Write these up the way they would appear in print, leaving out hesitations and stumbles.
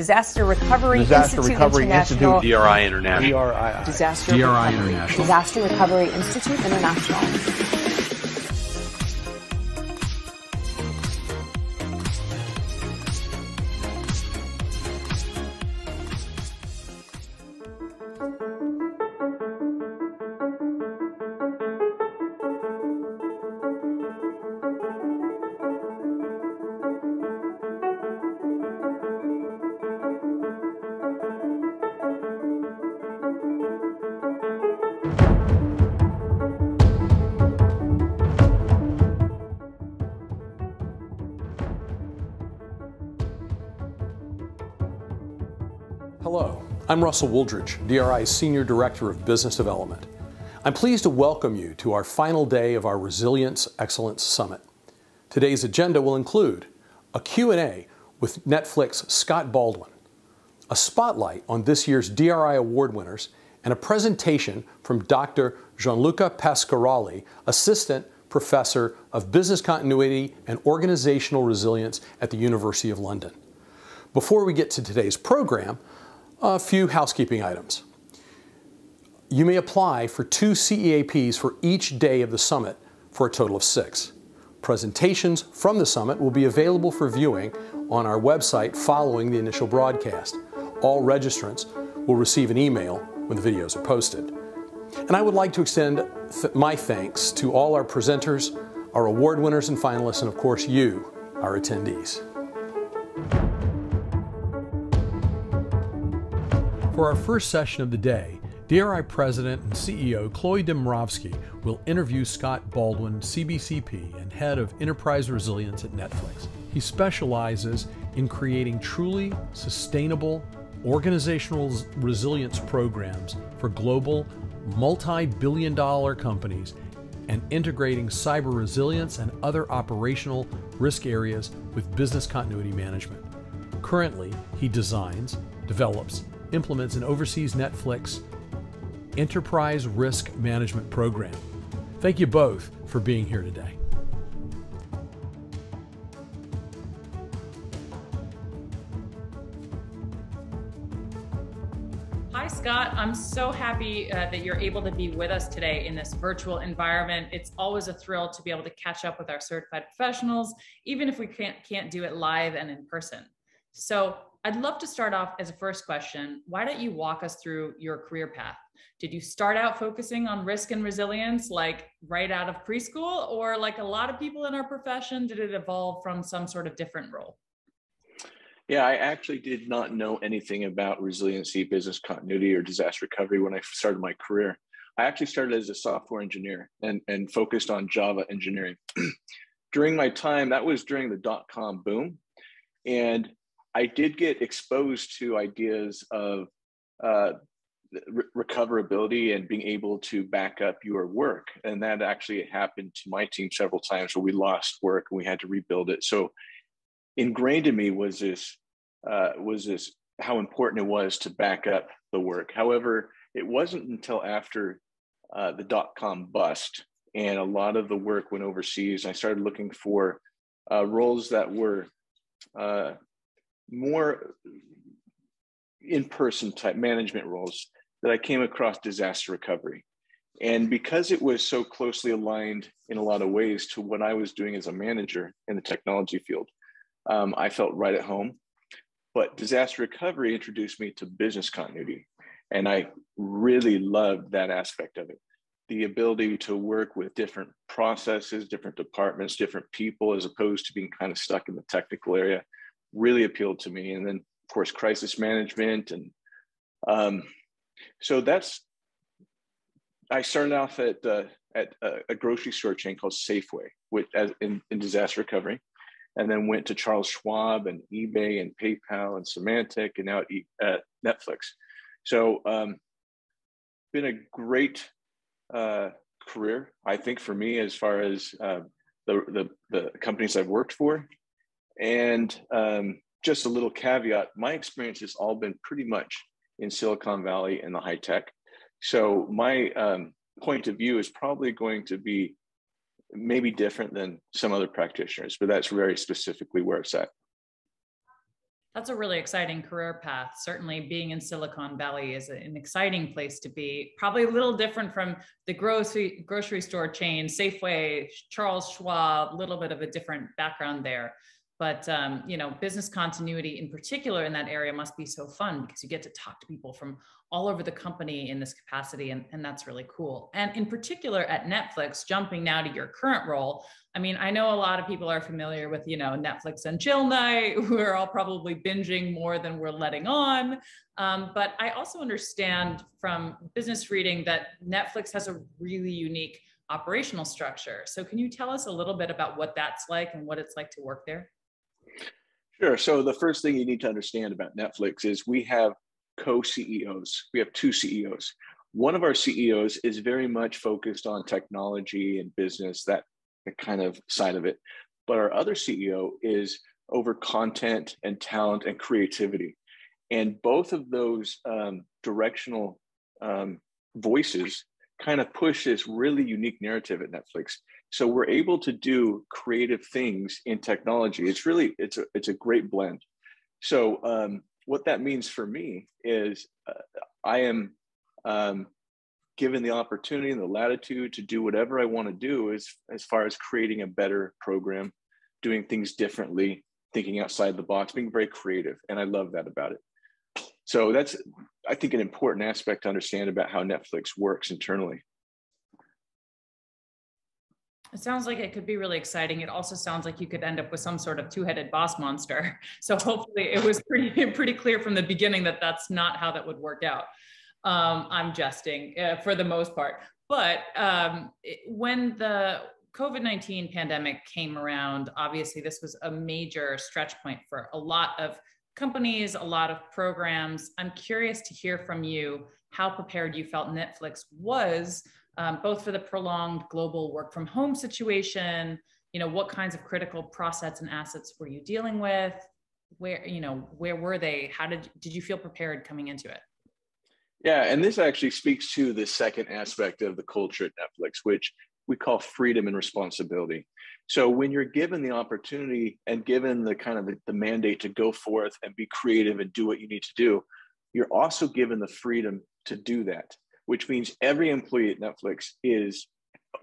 Disaster Recovery Institute International. DRI International. DRI International. Disaster Recovery Institute International. Hello, I'm Russell Wooldridge, DRI's Senior Director of Business Development. I'm pleased to welcome you to our final day of our Resilience Excellence Summit. Today's agenda will include a Q&A with Netflix Scott Baldwin, a spotlight on this year's DRI Award winners, and a presentation from Dr. Gianluca Pescaroli, Assistant Professor of Business Continuity and Organizational Resilience at the University of London. Before we get to today's program, a few housekeeping items. You may apply for 2 CEAPs for each day of the summit for a total of 6. Presentations from the summit will be available for viewing on our website following the initial broadcast. All registrants will receive an email when the videos are posted. And I would like to extend my thanks to all our presenters, our award winners and finalists, and of course you, our attendees. For our first session of the day, DRI President and CEO Chloe Domrovsky will interview Scott Baldwin, CBCP and Head of Enterprise Resilience at Netflix. He specializes in creating truly sustainable organizational resilience programs for global multi-billion-dollar companies and integrating cyber resilience and other operational risk areas with business continuity management. Currently, he designs, develops, implements and oversees Netflix Enterprise Risk Management Program. Thank you both for being here today. Hi, Scott. I'm so happy that you're able to be with us today in this virtual environment. It's always a thrill to be able to catch up with our certified professionals, even if we can't do it live and in person. So I'd love to start off as a first question. Why don't you walk us through your career path? Did you start out focusing on risk and resilience like right out of preschool, or like a lot of people in our profession, did it evolve from some sort of different role? Yeah, I actually did not know anything about resiliency, business continuity, or disaster recovery when I started my career. I actually started as a software engineer and focused on Java engineering. During my time, that was during the dot-com boom. And I did get exposed to ideas of recoverability and being able to back up your work. And that actually happened to my team several times where we lost work and we had to rebuild it. So ingrained in me was this how important it was to back up the work. However, it wasn't until after the dot-com bust and a lot of the work went overseas, I started looking for roles that were more in-person type management roles, that I came across disaster recovery. And because it was so closely aligned in a lot of ways to what I was doing as a manager in the technology field, I felt right at home. But disaster recovery introduced me to business continuity. And I really loved that aspect of it. The ability to work with different processes, different departments, different people, as opposed to being kind of stuck in the technical area, really appealed to me. And then, of course, crisis management. And so I started off at a grocery store chain called Safeway in disaster recovery, and then went to Charles Schwab and eBay and PayPal and Symantec and now at Netflix. So been a great career, I think, for me, as far as the companies I've worked for. And just a little caveat, my experience has all been pretty much in Silicon Valley and the high tech. So my point of view is probably going to be maybe different than some other practitioners, but that's very specifically where it's at. That's a really exciting career path. Certainly being in Silicon Valley is an exciting place to be. Probably a little different from the grocery store chain, Safeway, Charles Schwab, a little bit of a different background there. But you know, business continuity in particular in that area must be so fun because you get to talk to people from all over the company in this capacity, and that's really cool. And in particular at Netflix, jumping now to your current role, I mean, I know a lot of people are familiar with, you know, Netflix and chill night. We're all probably binging more than we're letting on. But I also understand from business reading that Netflix has a really unique operational structure. So can you tell us a little bit about what that's like and what it's like to work there? Sure. So the first thing you need to understand about Netflix is we have co-CEOs. We have two CEOs. One of our CEOs is very much focused on technology and business, that kind of side of it. But our other CEO is over content and talent and creativity. And both of those directional voices kind of push this really unique narrative at Netflix. So we're able to do creative things in technology. It's a great blend. So what that means for me is I am given the opportunity and the latitude to do whatever I want to do as far as creating a better program, doing things differently, thinking outside the box, being very creative. And I love that about it. So that's, I think, an important aspect to understand about how Netflix works internally. It sounds like it could be really exciting. It also sounds like you could end up with some sort of two-headed boss monster. So hopefully it was pretty clear from the beginning that that's not how that would work out. I'm jesting for the most part. But when the COVID-19 pandemic came around, obviously this was a major stretch point for a lot of companies, a lot of programs. I'm curious to hear from you how prepared you felt Netflix was, both for the prolonged global work from home situation, you know, what kinds of critical process and assets were you dealing with? Where were they? How did you feel prepared coming into it? Yeah, and this actually speaks to the second aspect of the culture at Netflix, which we call freedom and responsibility. So when you're given the opportunity and given the kind of the mandate to go forth and be creative and do what you need to do, you're also given the freedom to do that, which means every employee at Netflix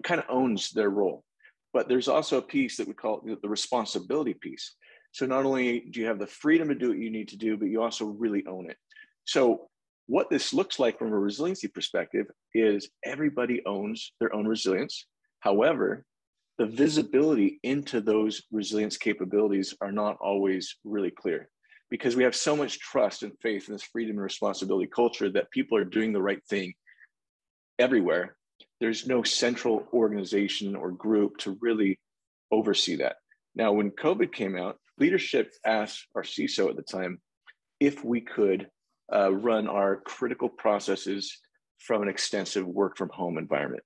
kind of owns their role. But there's also a piece that we call the responsibility piece. So not only do you have the freedom to do what you need to do, but you also really own it. So what this looks like from a resiliency perspective is everybody owns their own resilience. However, the visibility into those resilience capabilities are not always really clear because we have so much trust and faith in this freedom and responsibility culture that people are doing the right thing everywhere. There's no central organization or group to really oversee that. Now, when COVID came out, leadership asked our CISO at the time if we could run our critical processes from an extensive work from home environment.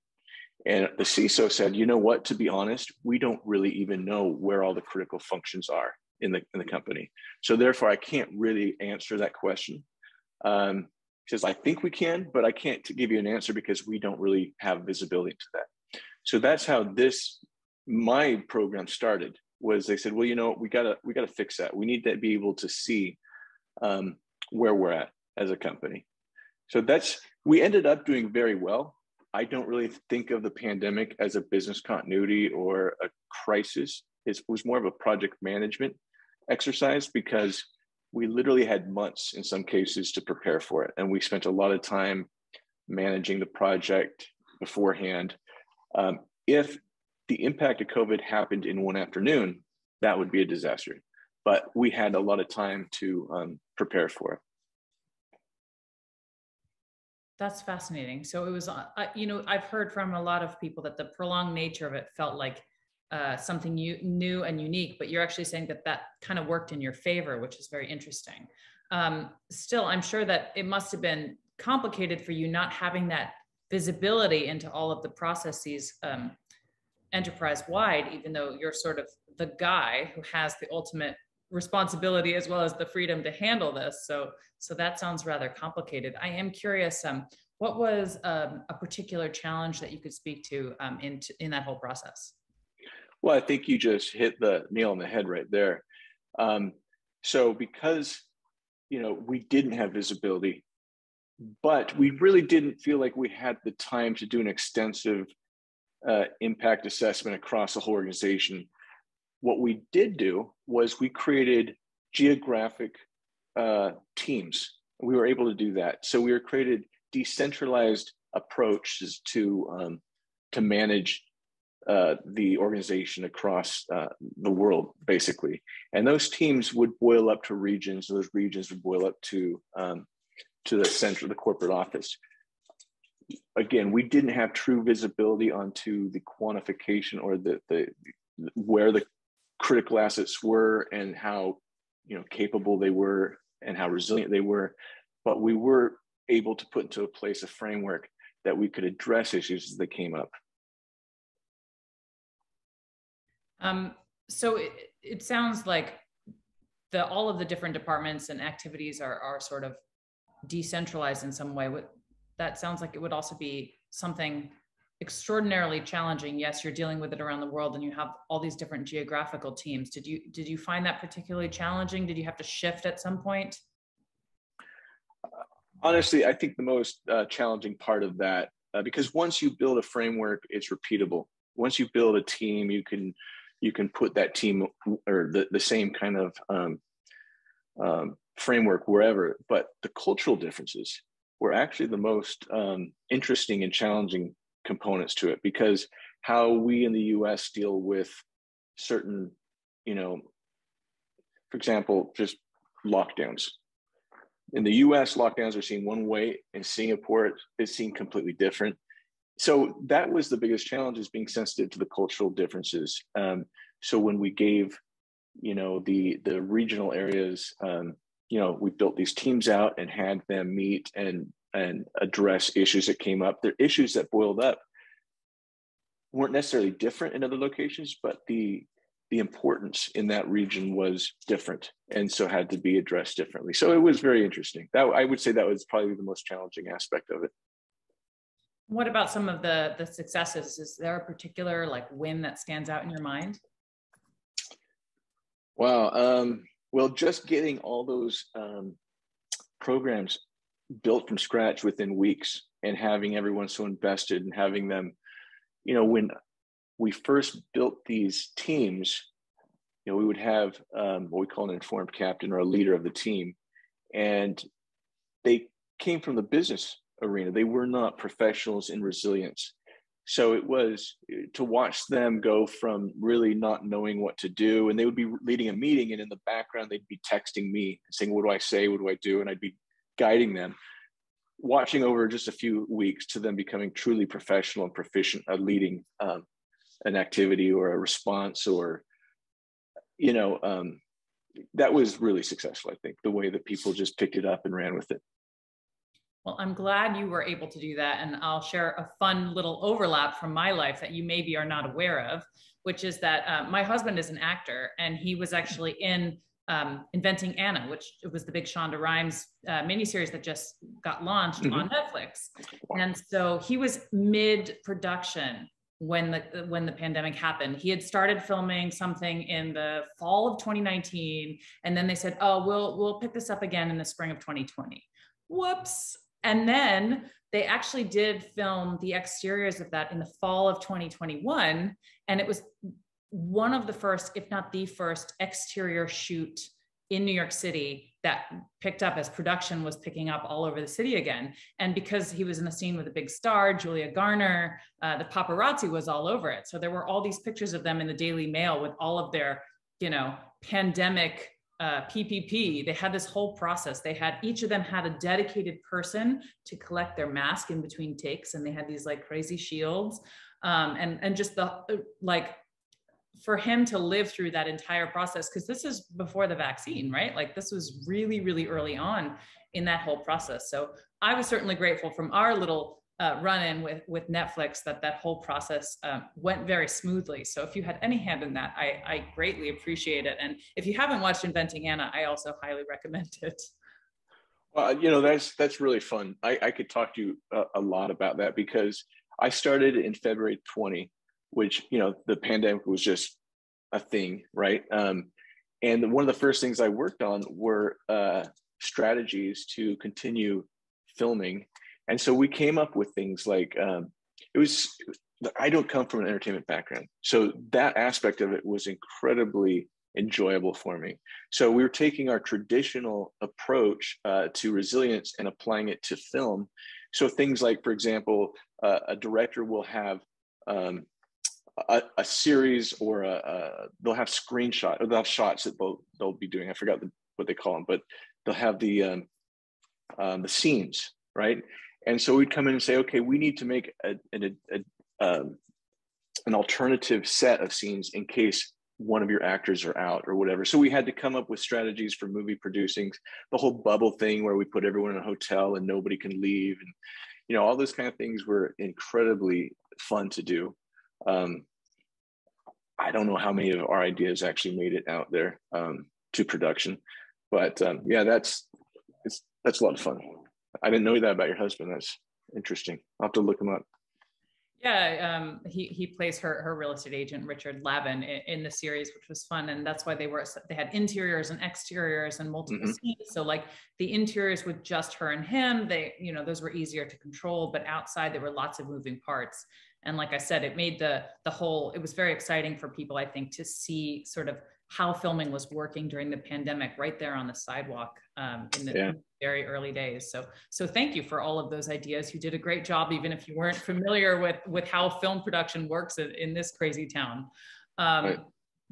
And the CISO said, you know what, to be honest, we don't really even know where all the critical functions are in the company. So therefore, I can't really answer that question. He says, I think we can, but I can't give you an answer because we don't really have visibility into that. So that's how my program started, was they said, well, you know, we gotta fix that. We need to be able to see where we're at as a company. So we ended up doing very well. I don't really think of the pandemic as a business continuity or a crisis. It was more of a project management exercise because we literally had months in some cases to prepare for it. And we spent a lot of time managing the project beforehand. If the impact of COVID happened in one afternoon, that would be a disaster. But we had a lot of time to prepare for it. That's fascinating. So it was, I've heard from a lot of people that the prolonged nature of it felt like something new and unique, but you're actually saying that kind of worked in your favor, which is very interesting. Still, I'm sure that it must have been complicated for you not having that visibility into all of the processes enterprise-wide, even though you're sort of the guy who has the ultimate responsibility as well as the freedom to handle this. So that sounds rather complicated. I am curious, what was a particular challenge that you could speak to in that whole process? Well, I think you just hit the nail on the head right there. So because, we didn't have visibility, but we really didn't feel like we had the time to do an extensive impact assessment across the whole organization. What we did do was we created geographic teams. We were able to do that. So we created decentralized approaches to manage the organization across the world, basically. And those teams would boil up to regions. Those regions would boil up to the center, the corporate office. Again, we didn't have true visibility onto the quantification or the where the critical assets were and how capable they were and how resilient they were, but we were able to put into place a framework that we could address issues as they came up. So it sounds like all of the different departments and activities are sort of decentralized in some way. That sounds like it would also be something extraordinarily challenging. Yes, you're dealing with it around the world and you have all these different geographical teams. Did you find that particularly challenging? Did you have to shift at some point? Honestly, I think the most challenging part of that, because once you build a framework, it's repeatable. Once you build a team, you can put that team or the same kind of framework wherever. But the cultural differences were actually the most interesting and challenging components to it, because how we in the US deal with certain, for example, just lockdowns. In the US, lockdowns are seen one way. In Singapore, it's seen completely different. So that was the biggest challenge, is being sensitive to the cultural differences. So when we gave, the regional areas, we built these teams out and had them meet and address issues that came up. The issues that boiled up weren't necessarily different in other locations, but the importance in that region was different, and so had to be addressed differently. So it was very interesting. I would say that was probably the most challenging aspect of it. What about some of the successes? Is there a particular win that stands out in your mind? Wow. Well, just getting all those programs built from scratch within weeks, and having everyone so invested, and having them, when we first built these teams, we would have what we call an informed captain, or a leader of the team. And they came from the business arena. They were not professionals in resilience. So it was to watch them go from really not knowing what to do, and they would be leading a meeting, and in the background, they'd be texting me saying, what do I say? What do I do? And I'd be guiding them, watching over just a few weeks to them becoming truly professional and proficient at leading an activity or a response, or, that was really successful. I think the way that people just picked it up and ran with it. Well, I'm glad you were able to do that. And I'll share a fun little overlap from my life that you maybe are not aware of, which is that my husband is an actor, and he was actually in Inventing Anna, which was the big Shonda Rhimes miniseries that just got launched on Netflix. And so he was mid-production when the pandemic happened. He had started filming something in the fall of 2019, and then they said, "Oh, we'll pick this up again in the spring of 2020." Whoops. And then they actually did film the exteriors of that in the fall of 2021. And it was one of the first, if not the first, exterior shoot in New York City that picked up as production was picking up all over the city again. And because he was in the scene with a big star, Julia Garner, the paparazzi was all over it. So there were all these pictures of them in the Daily Mail with all of their, pandemic PPP. They had this whole process. Each of them had a dedicated person to collect their mask in between takes. And they had these crazy shields. And just for him to live through that entire process, because this is before the vaccine, right? This was really, really early on in that whole process. So I was certainly grateful from our little run-in with Netflix that whole process went very smoothly. So if you had any hand in that, I greatly appreciate it. And if you haven't watched Inventing Anna, I also highly recommend it. Well, that's really fun. I could talk to you a lot about that, because I started in February 20, which, the pandemic was just a thing, right? And one of the first things I worked on were strategies to continue filming. And so we came up with things like, I don't come from an entertainment background. So that aspect of it was incredibly enjoyable for me. So we were taking our traditional approach to resilience and applying it to film. So things like, for example, a director will have a series, or they'll have screenshot, or they'll have shots that they'll be doing. I forgot what they call them, but they'll have the scenes, right? And so we'd come in and say, okay, we need to make an alternative set of scenes in case one of your actors are out or whatever. So we had to come up with strategies for movie producing, the whole bubble thing where we put everyone in a hotel and nobody can leave, and all those kind of things were incredibly fun to do. I don't know how many of our ideas actually made it out there to production, but yeah, that's a lot of fun. I didn't know that about your husband. That's interesting. I'll have to look him up. Yeah, he plays her real estate agent, Richard Lavin, in the series, which was fun. And that's why they had interiors and exteriors and multiple scenes. So like the interiors with just her and him, those were easier to control, but outside there were lots of moving parts. And like I said, it made it was very exciting for people, I think, to see sort of how filming was working during the pandemic right there on the sidewalk in the very early days. So thank you for all of those ideas. You did a great job, even if you weren't familiar with how film production works in this crazy town. Right.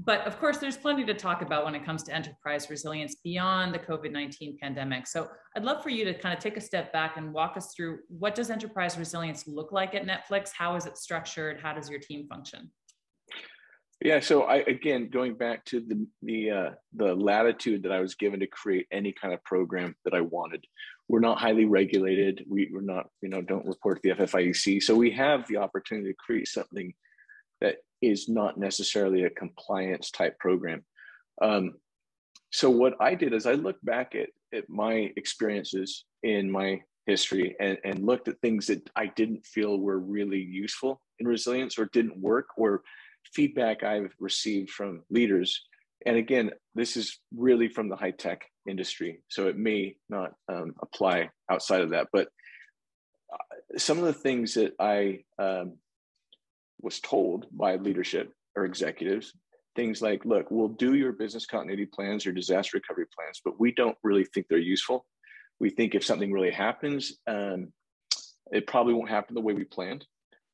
But of course, there's plenty to talk about when it comes to enterprise resilience beyond the COVID-19 pandemic. So I'd love for you to kind of take a step back and walk us through, what does enterprise resilience look like at Netflix? How is it structured? How does your team function? Yeah, so again, going back to the latitude that I was given to create any kind of program that I wanted. We're not highly regulated. We're not, don't report to the FFIEC. So we have the opportunity to create something that is not necessarily a compliance type program. So what I did is I looked back at my experiences in my history and looked at things that I didn't feel were really useful in resilience, or didn't work, or feedback I've received from leaders. And again, this is really from the high tech industry, so it may not apply outside of that. But some of the things that I was told by leadership or executives, things like, look, we'll do your business continuity plans, your disaster recovery plans, but we don't really think they're useful. We think if something really happens, it probably won't happen the way we planned.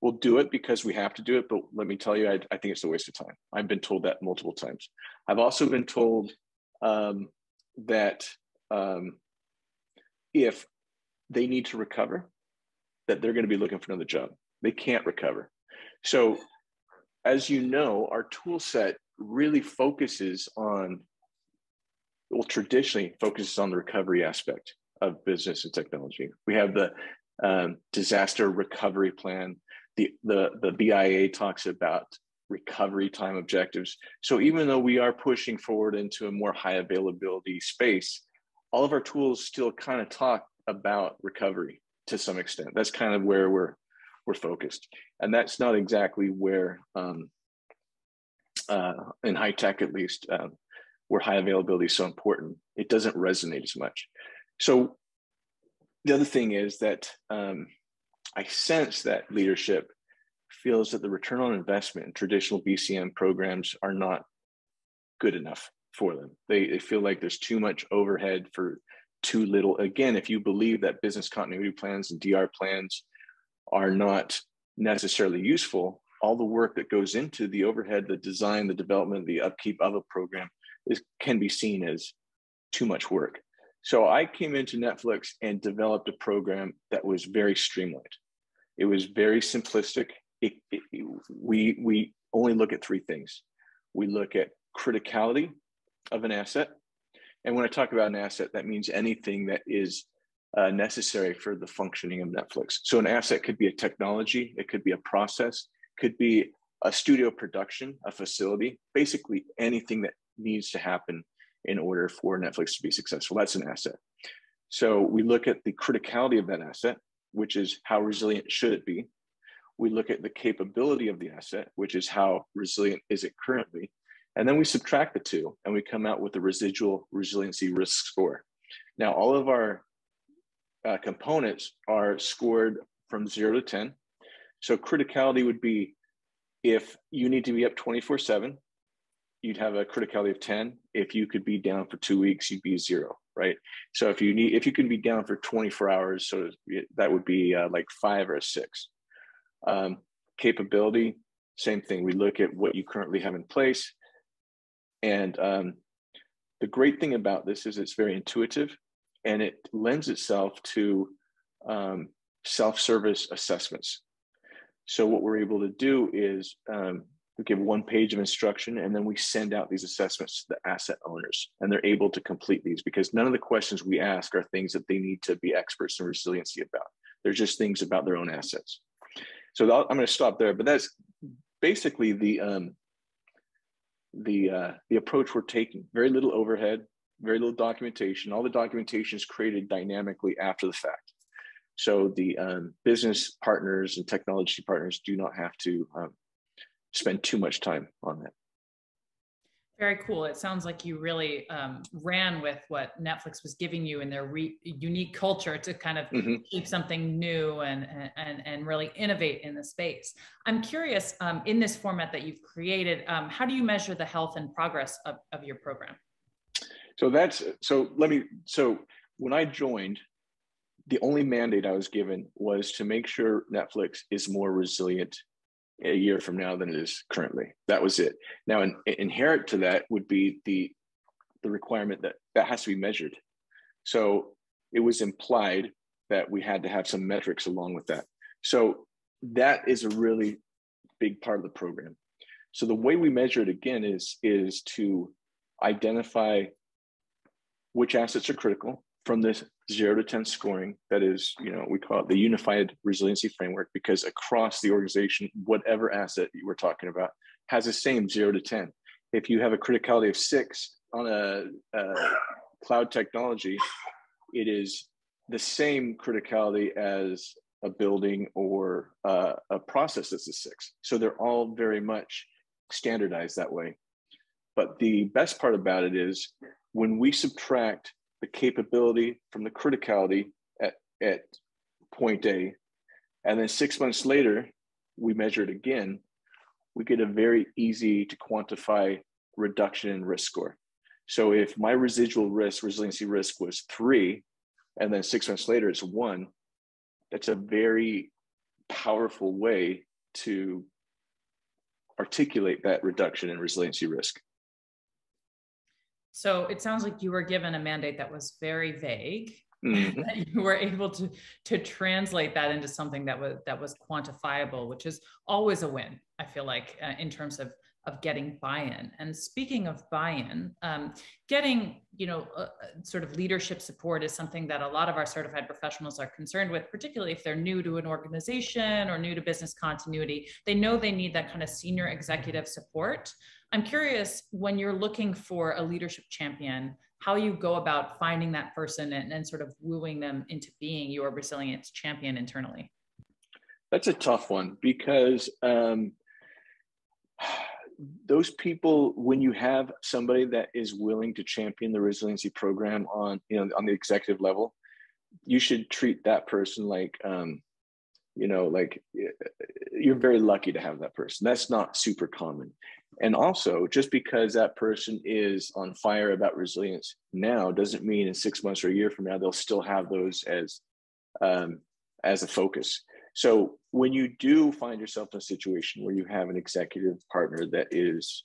We'll do it because we have to do it, but let me tell you, I think it's a waste of time. I've been told that multiple times. I've also been told that if they need to recover, that they're going to be looking for another job. They can't recover. So, as you know, our tool set really traditionally focuses on the recovery aspect of business and technology. We have the disaster recovery plan. The BIA talks about recovery time objectives. So even though we are pushing forward into a more high availability space, all of our tools still kind of talk about recovery to some extent. That's kind of where we're focused. And that's not exactly where, in high tech at least, where high availability is so important. It doesn't resonate as much. So the other thing is that I sense that leadership feels that the return on investment in traditional BCM programs are not good enough for them. They feel like there's too much overhead for too little. Again, if you believe that business continuity plans and DR plans are not necessarily useful, all the work that goes into the overhead, the design, the development, the upkeep of a program can be seen as too much work. So I came into Netflix and developed a program that was very streamlined. It was very simplistic. We only look at three things. We look at criticality of an asset. And when I talk about an asset, that means anything that is necessary for the functioning of Netflix. So an asset could be a technology, it could be a process, could be a studio production, a facility, basically anything that needs to happen in order for Netflix to be successful. That's an asset. So we look at the criticality of that asset, which is how resilient should it be. We look at the capability of the asset, which is how resilient is it currently. And then we subtract the two and we come out with the residual resiliency risk score. Now, all of our components are scored from 0 to 10. So criticality would be, if you need to be up 24/7, you'd have a criticality of 10. If you could be down for 2 weeks, you'd be 0, right? So if you can be down for 24 hours, so that would be like 5 or a 6. Capability, same thing. We look at what you currently have in place. And the great thing about this is it's very intuitive, and it lends itself to self-service assessments. So what we're able to do is we give 1 page of instruction, and then we send out these assessments to the asset owners, and they're able to complete these, because none of the questions we ask are things that they need to be experts in resiliency about. They're just things about their own assets. So I'm going to stop there, but that's basically the approach we're taking. Very little overhead, very little documentation. All the documentation is created dynamically after the fact. So the business partners and technology partners do not have to spend too much time on that. Very cool. It sounds like you really ran with what Netflix was giving you in their unique culture to kind of keep something new and really innovate in the space. I'm curious, in this format that you've created, how do you measure the health and progress of your program? So when I joined, the only mandate I was given was to make sure Netflix is more resilient a year from now than it is currently. That was it. Now, inherent to that would be the requirement that has to be measured. So it was implied that we had to have some metrics along with that. So that is a really big part of the program. So the way we measure it again is to identify which assets are critical from this 0 to 10 scoring. That is, we call it the unified resiliency framework, because across the organization, whatever asset you were talking about has the same 0 to 10. If you have a criticality of 6 on a cloud technology, it is the same criticality as a building or a process that's a 6. So they're all very much standardized that way. But the best part about it is when we subtract the capability from the criticality at point A, and then 6 months later, we measure it again, we get a very easy to quantify reduction in risk score. So if my residual risk, resiliency risk was 3, and then 6 months later it's 1, that's a very powerful way to articulate that reduction in resiliency risk. So it sounds like you were given a mandate that was very vague. That you were able to translate that into something that was quantifiable, which is always a win, I feel like, in terms of getting buy-in. And speaking of buy-in, getting sort of leadership support is something that a lot of our certified professionals are concerned with, particularly if they're new to an organization or new to business continuity. They know they need that kind of senior executive support. I'm curious, when you're looking for a leadership champion, how you go about finding that person and sort of wooing them into being your resilience champion internally. That's a tough one, because those people, when you have somebody that is willing to champion the resiliency program on the executive level, you should treat that person like you're very lucky to have that person. That's not super common. And also, just because that person is on fire about resilience now doesn't mean in 6 months or a year from now they'll still have those as a focus. So when you do find yourself in a situation where you have an executive partner that is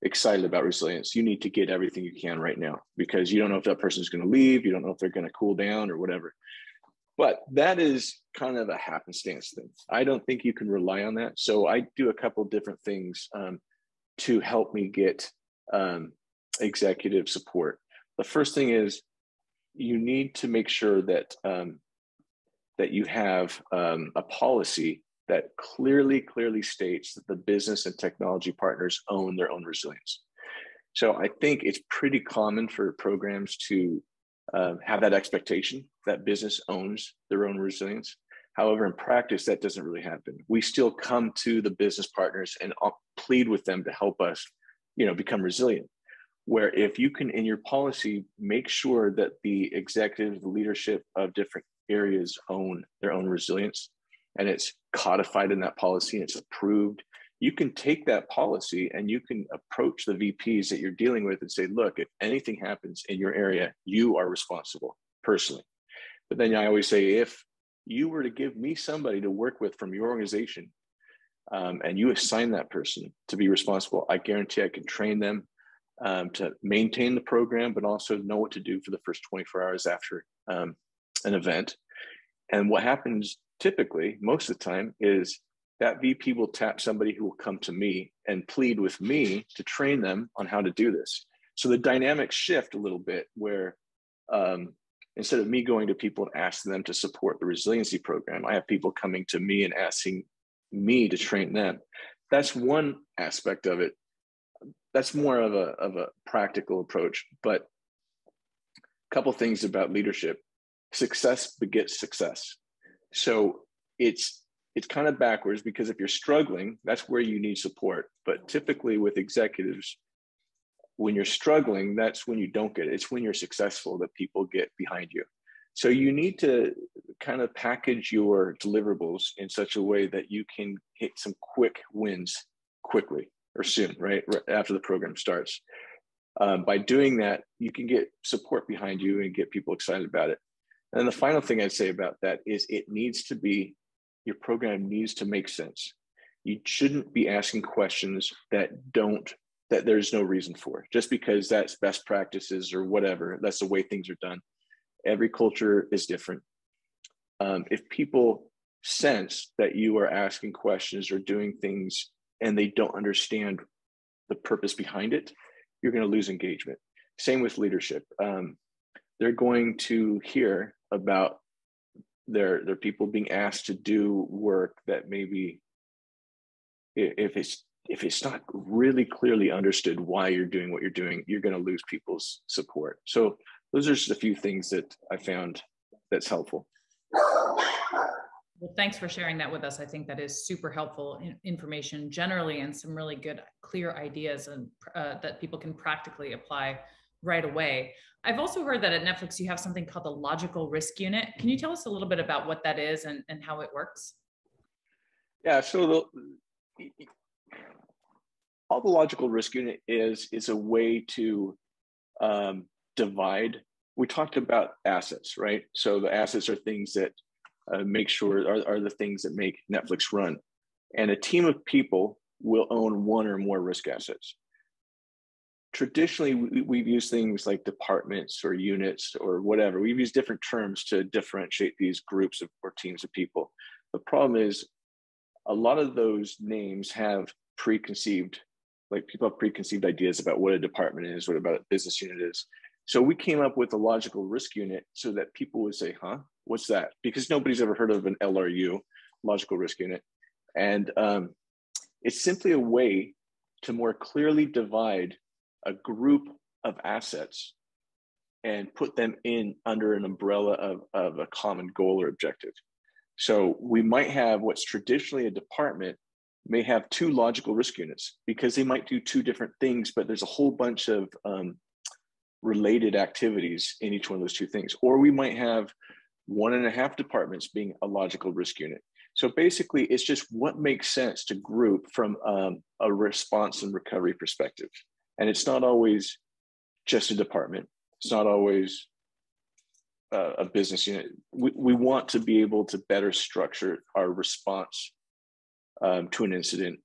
excited about resilience, you need to get everything you can right now, because you don't know if that person is going to leave, you don't know if they're going to cool down or whatever. But that is kind of a happenstance thing. I don't think you can rely on that. So I do a couple of different things to help me get executive support. The first thing is you need to make sure that that you have a policy that clearly states that the business and technology partners own their own resilience. So I think it's pretty common for programs to have that expectation that business owns their own resilience. However, in practice, that doesn't really happen. We still come to the business partners and plead with them to help us become resilient. Where if you can, in your policy, make sure that the executive leadership of different areas own their own resilience, and it's codified in that policy and it's approved, you can take that policy and you can approach the VPs that you're dealing with and say, look, if anything happens in your area, you are responsible personally. But then I always say, if you were to give me somebody to work with from your organization, and you assign that person to be responsible, I guarantee I can train them to maintain the program, but also know what to do for the first 24 hours after an event. And what happens typically, most of the time, is that VP will tap somebody who will come to me and plead with me to train them on how to do this. So the dynamics shift a little bit, where instead of me going to people and asking them to support the resiliency program, I have people coming to me and asking me to train them. That's one aspect of it. That's more of a practical approach. But a couple things about leadership: success begets success. So it's kind of backwards, because if you're struggling, that's where you need support. But typically with executives, when you're struggling, that's when you don't get it. It's when you're successful that people get behind you. So you need to kind of package your deliverables in such a way that you can hit some quick wins quickly or soon, right after the program starts. By doing that, you can get support behind you and get people excited about it. And then the final thing I'd say about that is your program needs to make sense. You shouldn't be asking questions that there's no reason for, just because that's best practices or whatever. That's the way things are done. Every culture is different. If people sense that you are asking questions or doing things and they don't understand the purpose behind it, you're going to lose engagement. Same with leadership. They're going to hear about their people being asked to do work that maybe, if it's not really clearly understood why you're doing what you're doing, you're going to lose people's support. So those are just a few things that I found that's helpful. Well, thanks for sharing that with us. I think that is super helpful information generally, and some really good, clear ideas and that people can practically apply right away. I've also heard that at Netflix, you have something called the Logical Risk Unit. Can you tell us a little bit about what that is and how it works? Yeah, so all the Logical Risk Unit is a way to divide. We talked about assets, right? So the assets are things that make sure are the things that make Netflix run. And a team of people will own one or more risk assets. Traditionally, we've used things like departments or units or whatever. We've used different terms to differentiate these groups or teams of people. The problem is a lot of those names have preconceived, like people have preconceived ideas about what a department is, what about a business unit is. So we came up with a Logical Risk Unit so that people would say, huh, what's that? Because nobody's ever heard of an LRU, Logical Risk Unit. And it's simply a way to more clearly divide a group of assets and put them in under an umbrella of a common goal or objective. So we might have what's traditionally a department may have two Logical Risk Units, because they might do two different things, but there's a whole bunch of related activities in each one of those two things. Or we might have 1.5 departments being a Logical Risk Unit. So basically, it's just what makes sense to group from a response and recovery perspective. And it's not always just a department. It's not always a business unit. We want to be able to better structure our response to an incident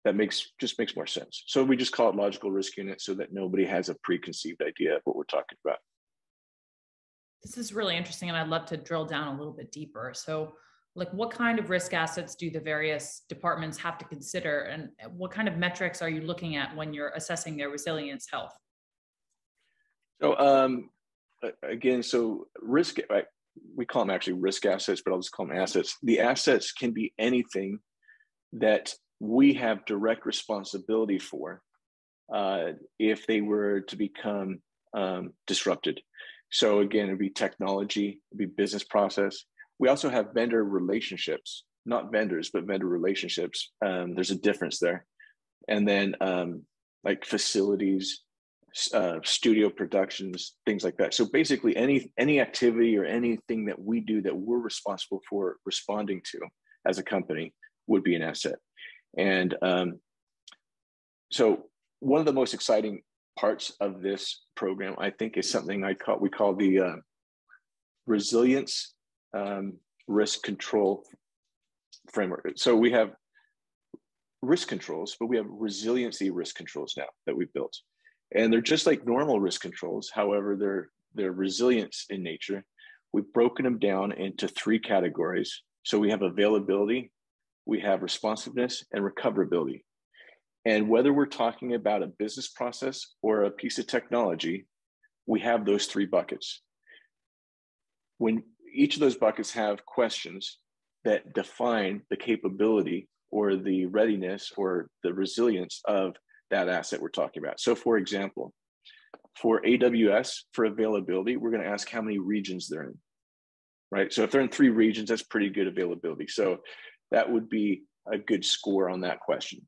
that just makes more sense. So we just call it Logical Risk Unit so that nobody has a preconceived idea of what we're talking about. This is really interesting, and I'd love to drill down a little bit deeper. So, like, what kind of risk assets do the various departments have to consider, and what kind of metrics are you looking at when you're assessing their resilience health? So again, so risk, we call them actually risk assets, but I'll just call them assets. The assets can be anything that we have direct responsibility for if they were to become disrupted. So again, it'd be technology, it'd be business process. We also have vendor relationships, not vendors, but vendor relationships. There's a difference there. And then like facilities, studio productions, things like that. So basically any activity or anything that we do that we're responsible for responding to as a company would be an asset. And so one of the most exciting parts of this program, I think, is something we call the resilience risk control framework. So we have risk controls, but we have resiliency risk controls now that we've built. And they're just like normal risk controls. However, they're resilience in nature. We've broken them down into 3 categories. So we have availability, we have responsiveness, and recoverability. And whether we're talking about a business process or a piece of technology, we have those 3 buckets. When each of those buckets have questions that define the capability or the readiness or the resilience of that asset we're talking about. So for example, for AWS, for availability, we're going to ask how many regions they're in, right? So if they're in 3 regions, that's pretty good availability. So that would be a good score on that question.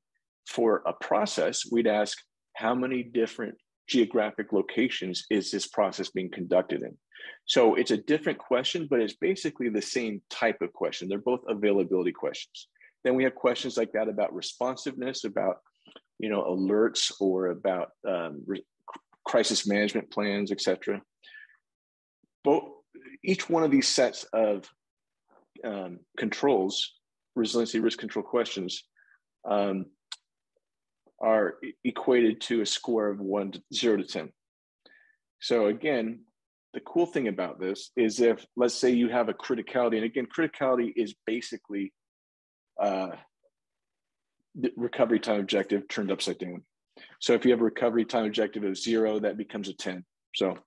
For a process, we'd ask how many different geographic locations is this process being conducted in? So it's a different question, but it's basically the same type of question. They're both availability questions. Then we have questions like that about responsiveness, about alerts, or about crisis management plans, etc. Each one of these sets of controls, resiliency risk control questions, are equated to a score of 0 to 10. So again, the cool thing about this is if, let's say you have a criticality, and again, criticality is basically the recovery time objective turned upside down. So if you have a recovery time objective of 0, that becomes a 10. So,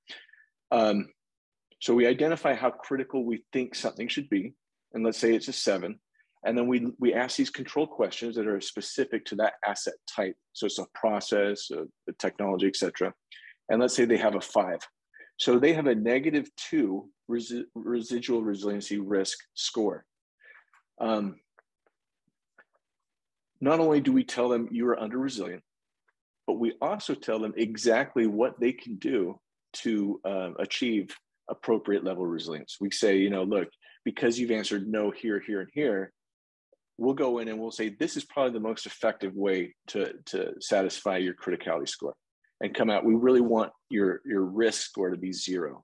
so we identify how critical we think something should be, and let's say it's a 7. And then we ask these control questions that are specific to that asset type. So it's a process, a technology, etc. And let's say they have a 5. So they have a -2 residual resiliency risk score. Not only do we tell them you are under resilient, but we also tell them exactly what they can do to achieve appropriate level of resilience. We say, look, because you've answered no here, here, and here, we'll go in and we'll say, this is probably the most effective way to satisfy your criticality score and come out. We really want your risk score to be 0.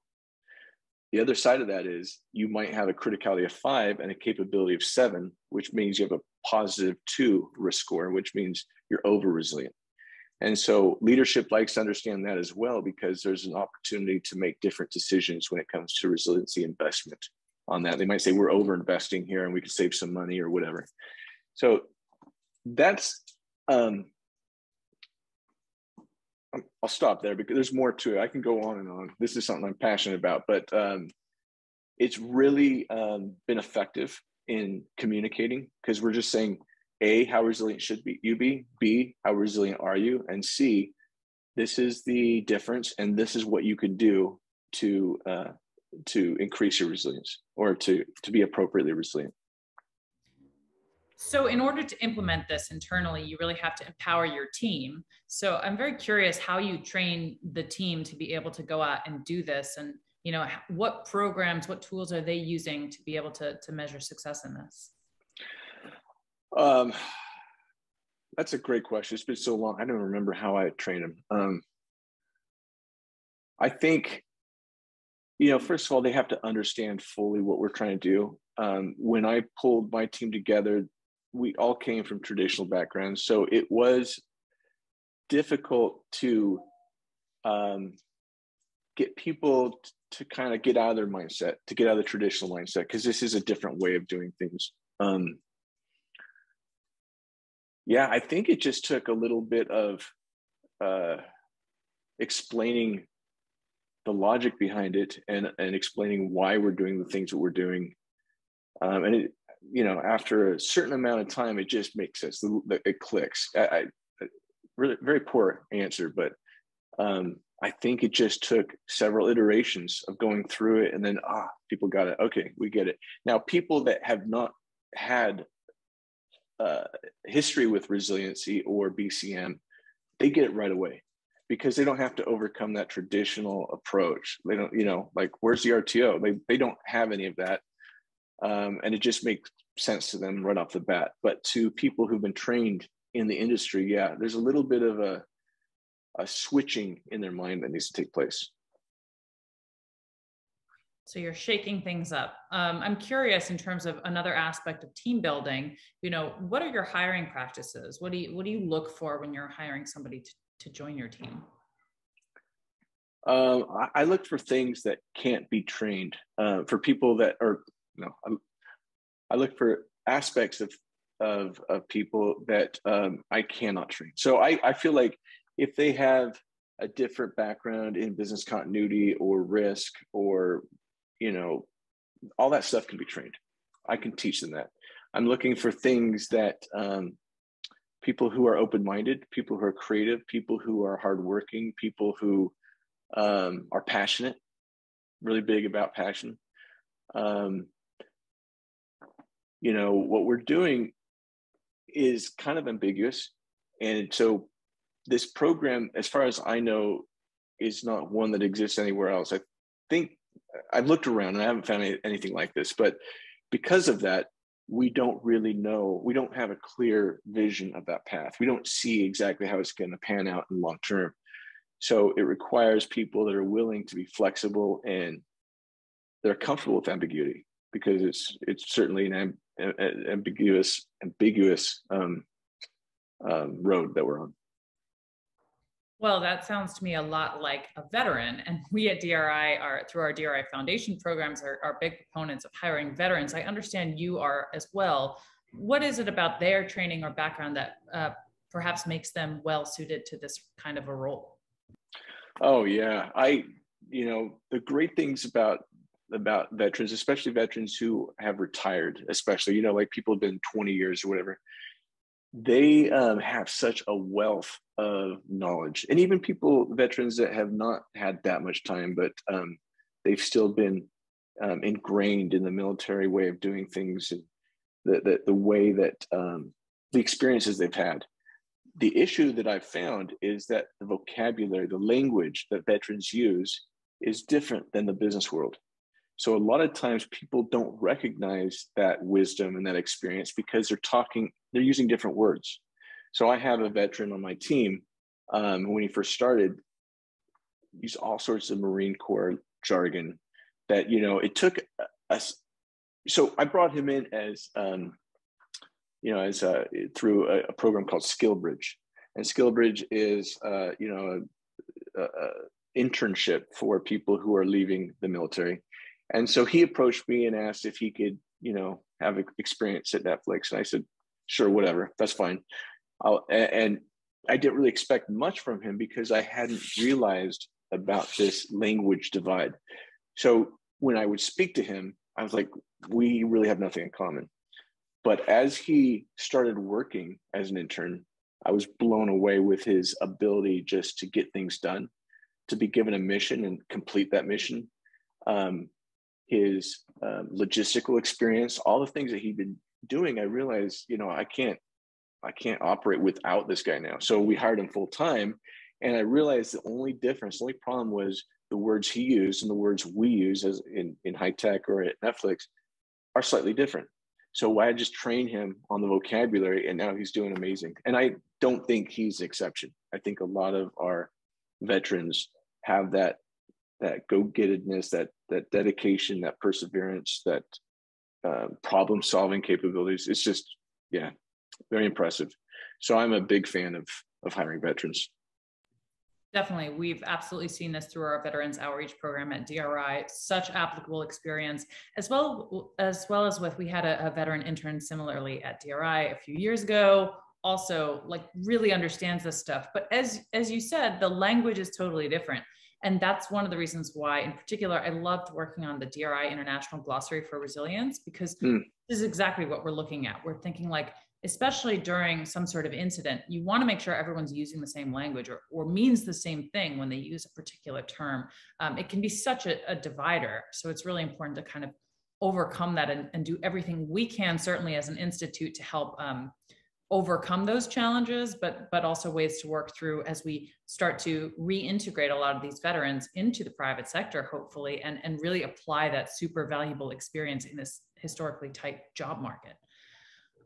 The other side of that is you might have a criticality of 5 and a capability of 7, which means you have a +2 risk score, which means you're over resilient. And so leadership likes to understand that as well, because there's an opportunity to make different decisions when it comes to resiliency investment on that. They might say we're over investing here and we could save some money or whatever. So that's, I'll stop there because there's more to it. I can go on and on. This is something I'm passionate about, but it's really been effective in communicating, because we're just saying, A, how resilient should you be? B, how resilient are you? And C, this is the difference, and this is what you could do to increase your resilience, or to be appropriately resilient. So in order to implement this internally, you really have to empower your team. So I'm very curious how you train the team to be able to go out and do this, and what programs, what tools are they using to be able to measure success in this? That's a great question. It's been so long. I don't remember how I trained them. I think, first of all, they have to understand fully what we're trying to do. When I pulled my team together, we all came from traditional backgrounds. So it was difficult to get people to kind of get out of their mindset, to get out of the traditional mindset, because this is a different way of doing things. Yeah, I think it just took a little bit of explaining the logic behind it, and explaining why we're doing the things that we're doing. And it, after a certain amount of time, it just makes sense. It clicks. I really very poor answer, but I think it just took several iterations of going through it, and then people got it. Okay, we get it. Now, people that have not had history with resiliency or BCM they get it right away because they don't have to overcome that traditional approach. They don't, you know, like, where's the RTO? They don't have any of that. And it just makes sense to them right off the bat. But to people who've been trained in the industry, yeah, there's a little bit of a switching in their mind that needs to take place. So you're shaking things up. I'm curious in terms of another aspect of team building, you know, what are your hiring practices? What do you look for when you're hiring somebody to join your team? I look for things that can't be trained, for people that are, you know, I look for aspects of people that I cannot train. So I feel like if they have a different background in business continuity or risk, or, you know, all that stuff can be trained. I can teach them that. I'm looking for things that people who are open-minded, people who are creative, people who are hardworking, people who are passionate, really big about passion. You know, what we're doing is kind of ambiguous. And so this program, as far as I know, is not one that exists anywhere else. I think I've looked around and I haven't found anything like this, but because of that, we don't really know, we don't have a clear vision of that path. We don't see exactly how it's going to pan out in long term. So it requires people that are willing to be flexible and they're comfortable with ambiguity, because it's certainly an ambiguous road that we're on. Well, that sounds to me a lot like a veteran. And we at DRI through our DRI Foundation programs are big proponents of hiring veterans. I understand you are as well. What is it about their training or background that perhaps makes them well suited to this kind of a role? Oh yeah, you know, the great things about veterans, especially veterans who have retired, especially, you know, like people have been 20 years or whatever, they have such a wealth of knowledge. And even veterans that have not had that much time, but they've still been ingrained in the military way of doing things, and the way that the experiences they've had. The issue that I've found is that the vocabulary, the language that veterans use is different than the business world. So a lot of times people don't recognize that wisdom and that experience because they're using different words. So I have a veteran on my team, when he first started, used all sorts of Marine Corps jargon that, you know, it took us. So I brought him in as, you know, through a program called SkillBridge. And SkillBridge is, you know, a internship for people who are leaving the military. And so he approached me and asked if he could, you know, have experience at Netflix. And I said, sure, whatever, that's fine. And I didn't really expect much from him because I hadn't realized about this language divide. So when I would speak to him, I was like, we really have nothing in common. But as he started working as an intern, I was blown away with his ability just to get things done, to be given a mission and complete that mission. His logistical experience, all the things that he'd been doing, I realized, you know, I can't operate without this guy now. So we hired him full time. And I realized the only problem was the words he used and the words we use as in high tech or at Netflix are slightly different. So I just trained him on the vocabulary, and now he's doing amazing. And I don't think he's the exception. I think a lot of our veterans have that go-gettedness, that dedication, that perseverance, that problem-solving capabilities. It's just, yeah, very impressive. So I'm a big fan of hiring veterans. Definitely. We've absolutely seen this through our Veterans Outreach Program at DRI, such applicable experience, as well as we had a veteran intern similarly at DRI a few years ago, also like really understands this stuff. But as you said, the language is totally different. And that's one of the reasons why, in particular, I loved working on the DRI International Glossary for Resilience, because this is exactly what we're looking at. We're thinking like, especially during some sort of incident, you want to make sure everyone's using the same language or means the same thing when they use a particular term. It can be such a divider. So it's really important to kind of overcome that and do everything we can, certainly as an institute, to help overcome those challenges, but also ways to work through as we start to reintegrate a lot of these veterans into the private sector, hopefully, and really apply that super valuable experience in this historically tight job market.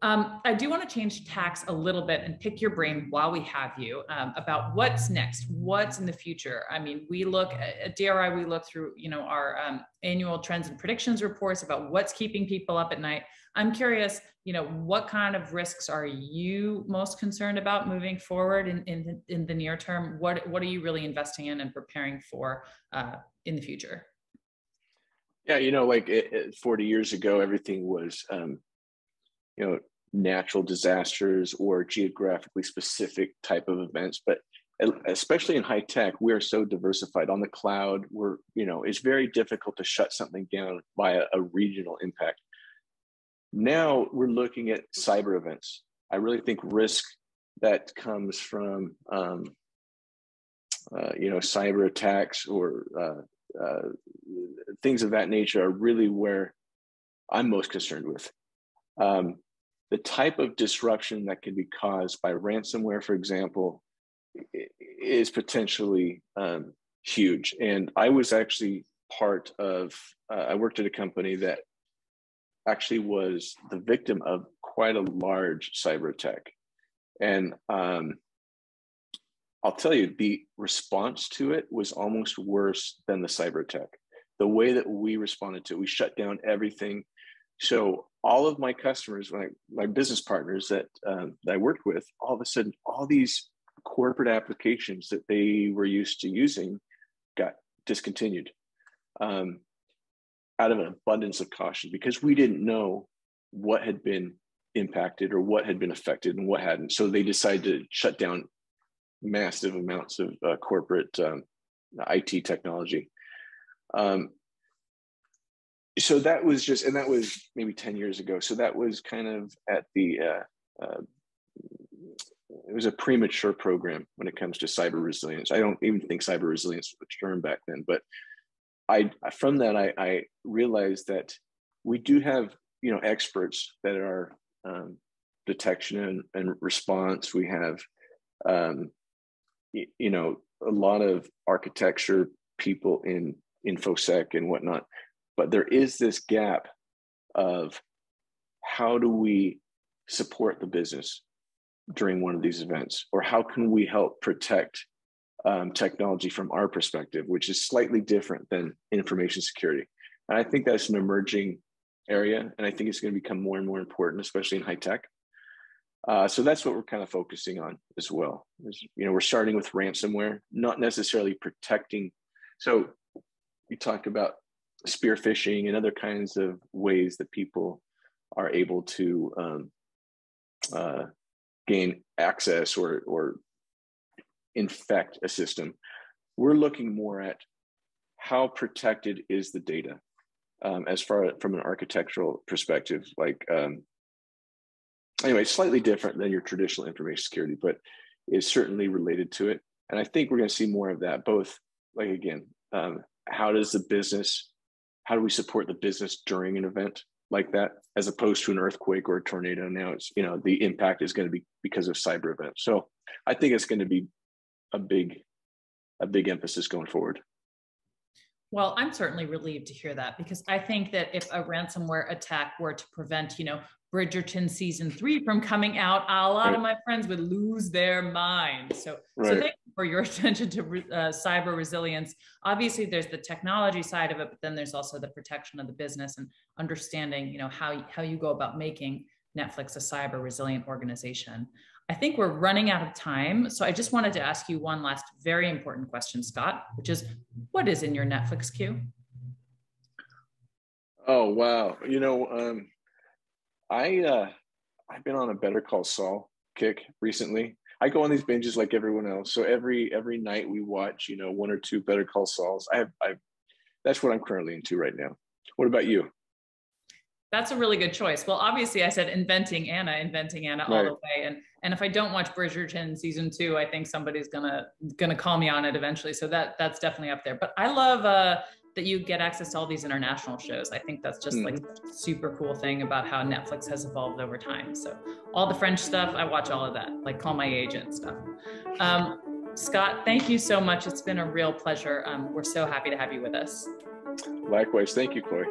I do want to change tax a little bit and pick your brain while we have you about what's next, what's in the future. I mean, we look at DRI, we look through, our annual trends and predictions reports about what's keeping people up at night. I'm curious, what kind of risks are you most concerned about moving forward in the near term? What are you really investing in and preparing for in the future? Yeah, 40 years ago, everything was, natural disasters or geographically specific type of events. But especially in high tech, we are so diversified on the cloud. It's very difficult to shut something down by a regional impact. Now we're looking at cyber events. I really think risk that comes from, cyber attacks or things of that nature are really where I'm most concerned with. The type of disruption that can be caused by ransomware, for example, is potentially huge. And I was actually I worked at a company that actually was the victim of quite a large cyber attack. And I'll tell you, the response to it was almost worse than the cyber attack. The way that we responded to it, we shut down everything. So all of my customers, my business partners that I worked with, all of a sudden, all these corporate applications that they were used to using got discontinued out of an abundance of caution, because we didn't know what had been impacted or what had been affected and what hadn't. So they decided to shut down massive amounts of corporate IT technology. So that was that was maybe 10 years ago. So that was kind of at the, it was a premature program when it comes to cyber resilience. I don't even think cyber resilience was a term back then, but from that, I realized that we do have, experts that are detection and response. We have, a lot of architecture people in InfoSec and whatnot. But there is this gap of how do we support the business during one of these events, or how can we help protect technology from our perspective, which is slightly different than information security. And I think that's an emerging area, and I think it's going to become more and more important, especially in high tech. So that's what we're kind of focusing on as well. We're starting with ransomware, not necessarily protecting. So you talk about spear phishing and other kinds of ways that people are able to gain access or infect a system. We're looking more at how protected is the data as far from an architectural perspective. Anyway, slightly different than your traditional information security, but is certainly related to it. And I think we're going to see more of that, both how do we support the business during an event like that, as opposed to an earthquake or a tornado? Now it's, the impact is going to be because of cyber events. So I think it's going to be a big emphasis going forward. Well, I'm certainly relieved to hear that, because I think that if a ransomware attack were to prevent, Bridgerton season 3 from coming out, a lot of my friends would lose their minds. So thank you for your attention to cyber resilience. Obviously, there's the technology side of it, but then there's also the protection of the business and understanding, how you go about making Netflix a cyber resilient organization. I think we're running out of time. So I just wanted to ask you one last very important question, Scott, which is, what is in your Netflix queue? Oh, wow. I've been on a Better Call Saul kick recently. I go on these binges like everyone else. So every night we watch, 1 or 2 Better Call Sauls. That's what I'm currently into right now. What about you? That's a really good choice. Well, obviously I said Inventing Anna all the way. And if I don't watch Bridgerton season 2, I think somebody's gonna call me on it eventually. So that's definitely up there. But I love that you get access to all these international shows. I think that's just like a super cool thing about how Netflix has evolved over time. So all the French stuff, I watch all of that, like Call My Agent stuff. Scott, thank you so much. It's been a real pleasure. We're so happy to have you with us. Likewise. Thank you, Chloe.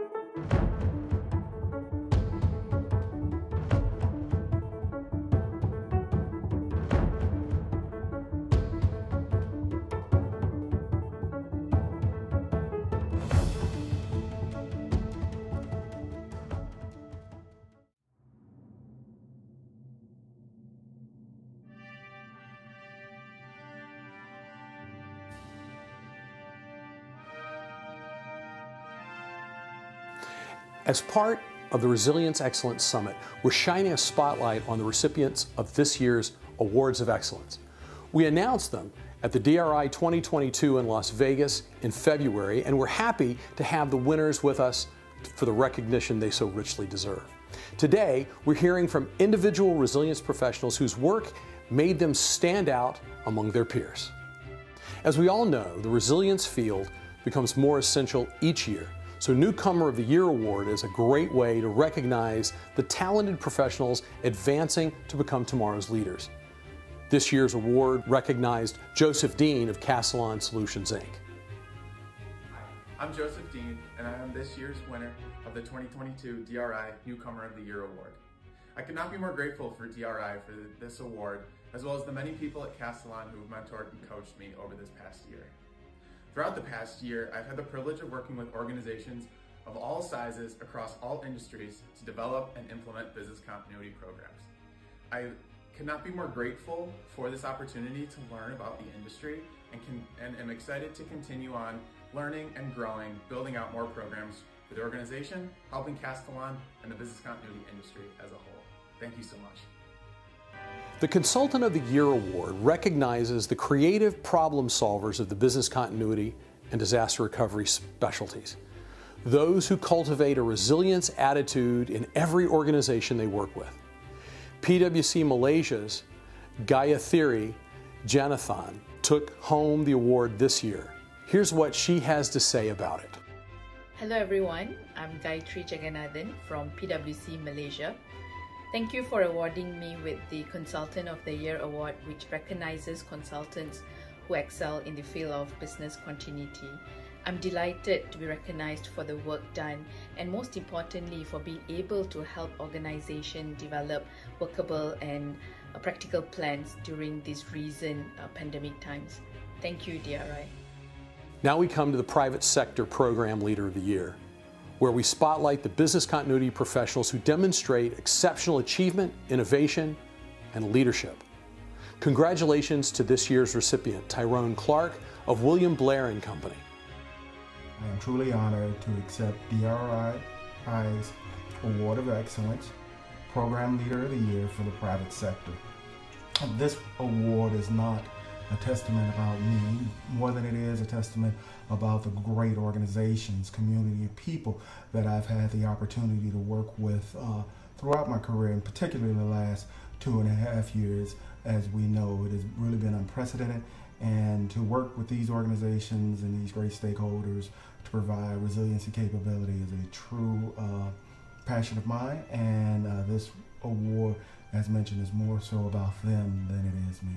As part of the Resilience Excellence Summit, we're shining a spotlight on the recipients of this year's Awards of Excellence. We announced them at the DRI 2022 in Las Vegas in February, and we're happy to have the winners with us for the recognition they so richly deserve. Today, we're hearing from individual resilience professionals whose work made them stand out among their peers. As we all know, the resilience field becomes more essential each year. So Newcomer of the Year Award is a great way to recognize the talented professionals advancing to become tomorrow's leaders. This year's award recognized Joseph Dean of Cascading Solutions, Inc. Hi, I'm Joseph Dean, and I am this year's winner of the 2022 DRI Newcomer of the Year Award. I could not be more grateful for DRI for this award, as well as the many people at Cascading who have mentored and coached me over this past year. Throughout the past year, I've had the privilege of working with organizations of all sizes across all industries to develop and implement business continuity programs. I could not be more grateful for this opportunity to learn about the industry and am excited to continue on learning and growing, building out more programs for the organization, helping Cascading and the business continuity industry as a whole. Thank you so much. The Consultant of the Year Award recognizes the creative problem solvers of the business continuity and disaster recovery specialties, those who cultivate a resilience attitude in every organization they work with. PwC Malaysia's Gayatri Janathan took home the award this year. Here's what she has to say about it. Hello everyone, I'm Gayatri Jagannathan from PwC Malaysia. Thank you for awarding me with the Consultant of the Year Award, which recognizes consultants who excel in the field of business continuity. I'm delighted to be recognized for the work done and most importantly for being able to help organizations develop workable and practical plans during these recent pandemic times. Thank you, DRI. Now we come to the Private Sector Program Leader of the Year, where we spotlight the business continuity professionals who demonstrate exceptional achievement, innovation, and leadership. Congratulations to this year's recipient, Tyrone Clark of William Blair & Company. I am truly honored to accept DRI's Award of Excellence, Program Leader of the Year for the private sector. This award is not a testament about me, more than it is a testament about the great organizations, community of people that I've had the opportunity to work with throughout my career, and particularly the last 2.5 years. As we know, it has really been unprecedented, and to work with these organizations and these great stakeholders to provide resiliency capability is a true passion of mine, and this award, as mentioned, is more so about them than it is me.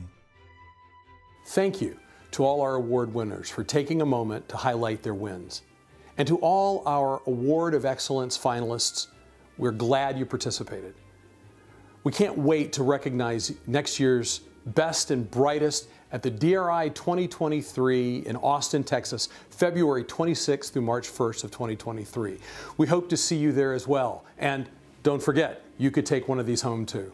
Thank you to all our award winners for taking a moment to highlight their wins. And to all our Award of Excellence finalists, we're glad you participated. We can't wait to recognize next year's best and brightest at the DRI 2023 in Austin, Texas, February 26th through March 1st of 2023. We hope to see you there as well. And don't forget, you could take one of these home too.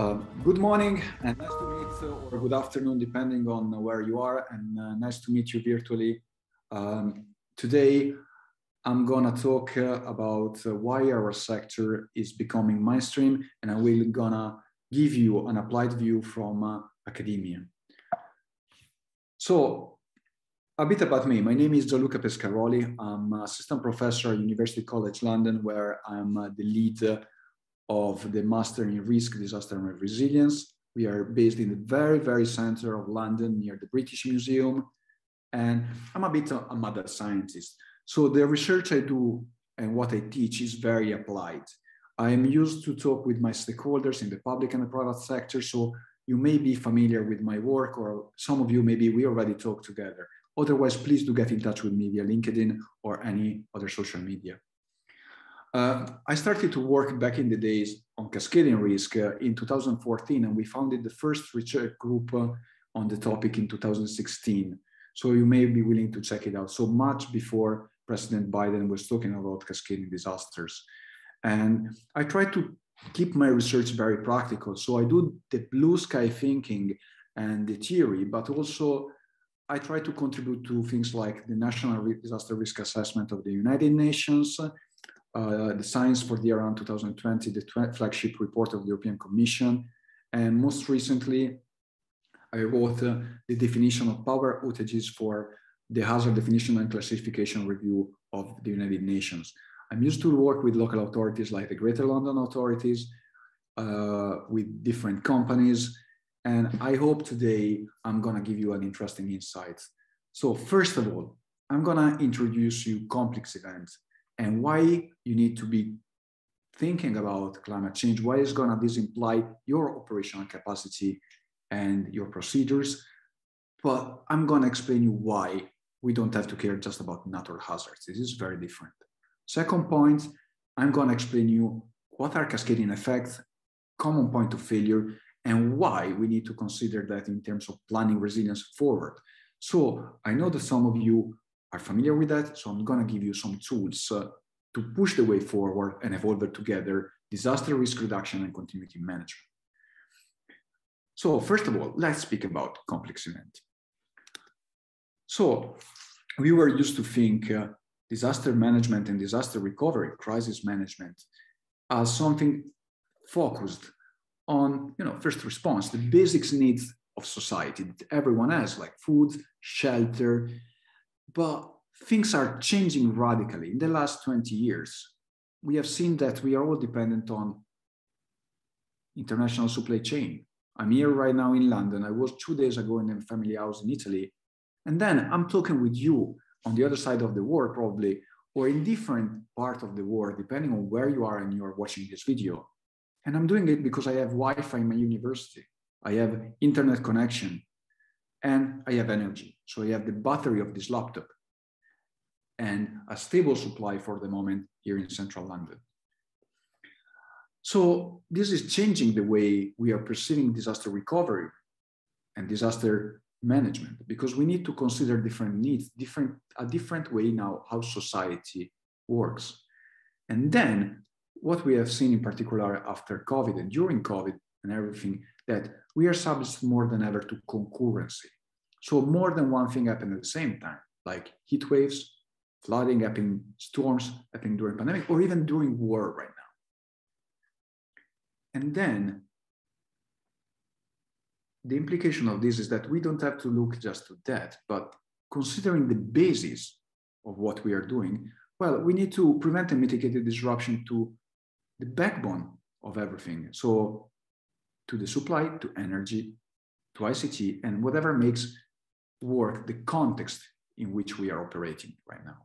Good morning and nice to meet, or good afternoon, depending on where you are, and nice to meet you virtually. Today, I'm gonna talk about why our sector is becoming mainstream, and I will gonna give you an applied view from academia. So, a bit about me. My name is Gianluca Pescaroli. I'm assistant professor at University College London, where I'm the lead of the Master in Risk, Disaster and Resilience. We are based in the very, very center of London, near the British Museum. And I'm a bit a mad scientist. So the research I do and what I teach is very applied. I am used to talk with my stakeholders in the public and the private sector. So you may be familiar with my work, or some of you, maybe we already talked together. Otherwise, please do get in touch with me via LinkedIn or any other social media. I started to work back in the days on cascading risk in 2014, and we founded the first research group on the topic in 2016. So you may be willing to check it out. So much before President Biden was talking about cascading disasters. And I try to keep my research very practical. So I do the blue sky thinking and the theory, but also I try to contribute to things like the National Disaster Risk Assessment of the United Nations, the Science for the Around 2020, the flagship report of the European Commission. And most recently, I wrote the definition of power outages for the Hazard Definition and Classification Review of the United Nations. I'm used to work with local authorities like the Greater London authorities, with different companies. And I hope today I'm gonna give you an interesting insight. So first of all, I'm gonna introduce you complex events and why you need to be thinking about climate change. Why is gonna this imply your operational capacity and your procedures? But I'm gonna explain you why we don't have to care just about natural hazards. This is very different. Second point, I'm gonna explain you what are cascading effects, common point of failure, and why we need to consider that in terms of planning resilience forward. So I know that some of you are familiar with that, so I'm gonna give you some tools to push the way forward and evolve it together, disaster risk reduction and continuity management. So first of all, let's speak about complex event. So we were used to think disaster management and disaster recovery, crisis management, as something focused on, first response, the basic needs of society that everyone has, like food, shelter. But things are changing radically. In the last 20 years, we have seen that we are all dependent on international supply chain. I'm here right now in London. I was 2 days ago in a family house in Italy. And then I'm talking with you on the other side of the world, probably, or in different part of the world, depending on where you are and you are watching this video. And I'm doing it because I have Wi-Fi in my university. I have internet connection and I have energy. So I have the battery of this laptop and a stable supply for the moment here in central London. So this is changing the way we are perceiving disaster recovery and disaster management, because we need to consider different needs, a different way now how society works. And then what we have seen in particular after COVID and during COVID and everything, that we are subject more than ever to concurrency. So more than one thing happened at the same time, like heat waves, flooding, happening, storms happening during pandemic, or even during war right now. And then the implication of this is that we don't have to look just to that, but considering the basis of what we are doing, well, we need to prevent and mitigate the disruption to the backbone of everything. So to the supply, to energy, to ICT, and whatever makes work the context in which we are operating right now.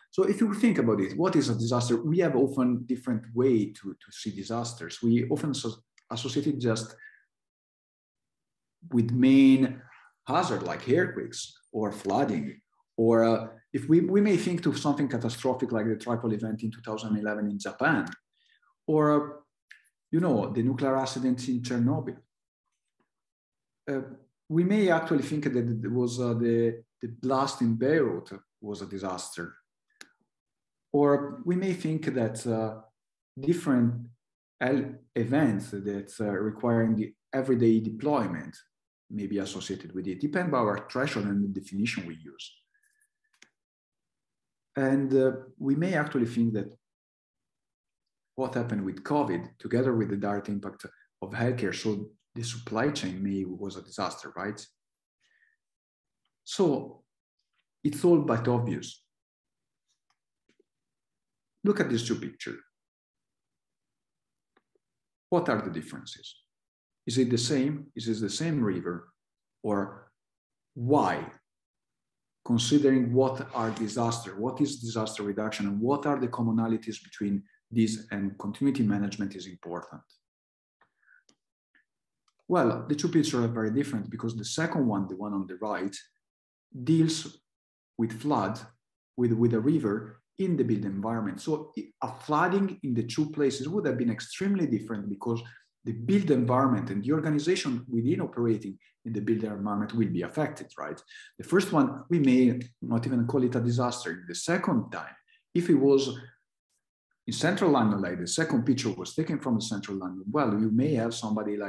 So if you think about it, what is a disaster? We have often different way to see disasters. We often associate it just with main hazard like earthquakes or flooding, or if we may think to something catastrophic like the Tripoli event in 2011 in Japan, or the nuclear accident in Chernobyl. We may actually think that it was the blast in Beirut was a disaster. Or we may think that different events that requiring the everyday deployment may be associated with it, depend on our threshold and the definition we use. And we may actually think that what happened with COVID, together with the direct impact of healthcare, so the supply chain was a disaster, right? So it's all but obvious. Look at these two pictures. What are the differences? Is it the same? Is it the same river? Or why? Considering what are disaster, what is disaster reduction, and what are the commonalities between these and continuity management is important. Well, the two pictures are very different because the second one, the one on the right, deals with flood, with a river in the built environment. So a flooding in the two places would have been extremely different because the built environment and the organization within operating in the built environment will be affected, right? The first one, we may not even call it a disaster. The second time, if it was in central London, like the second picture was taken from the central London, well, you may have something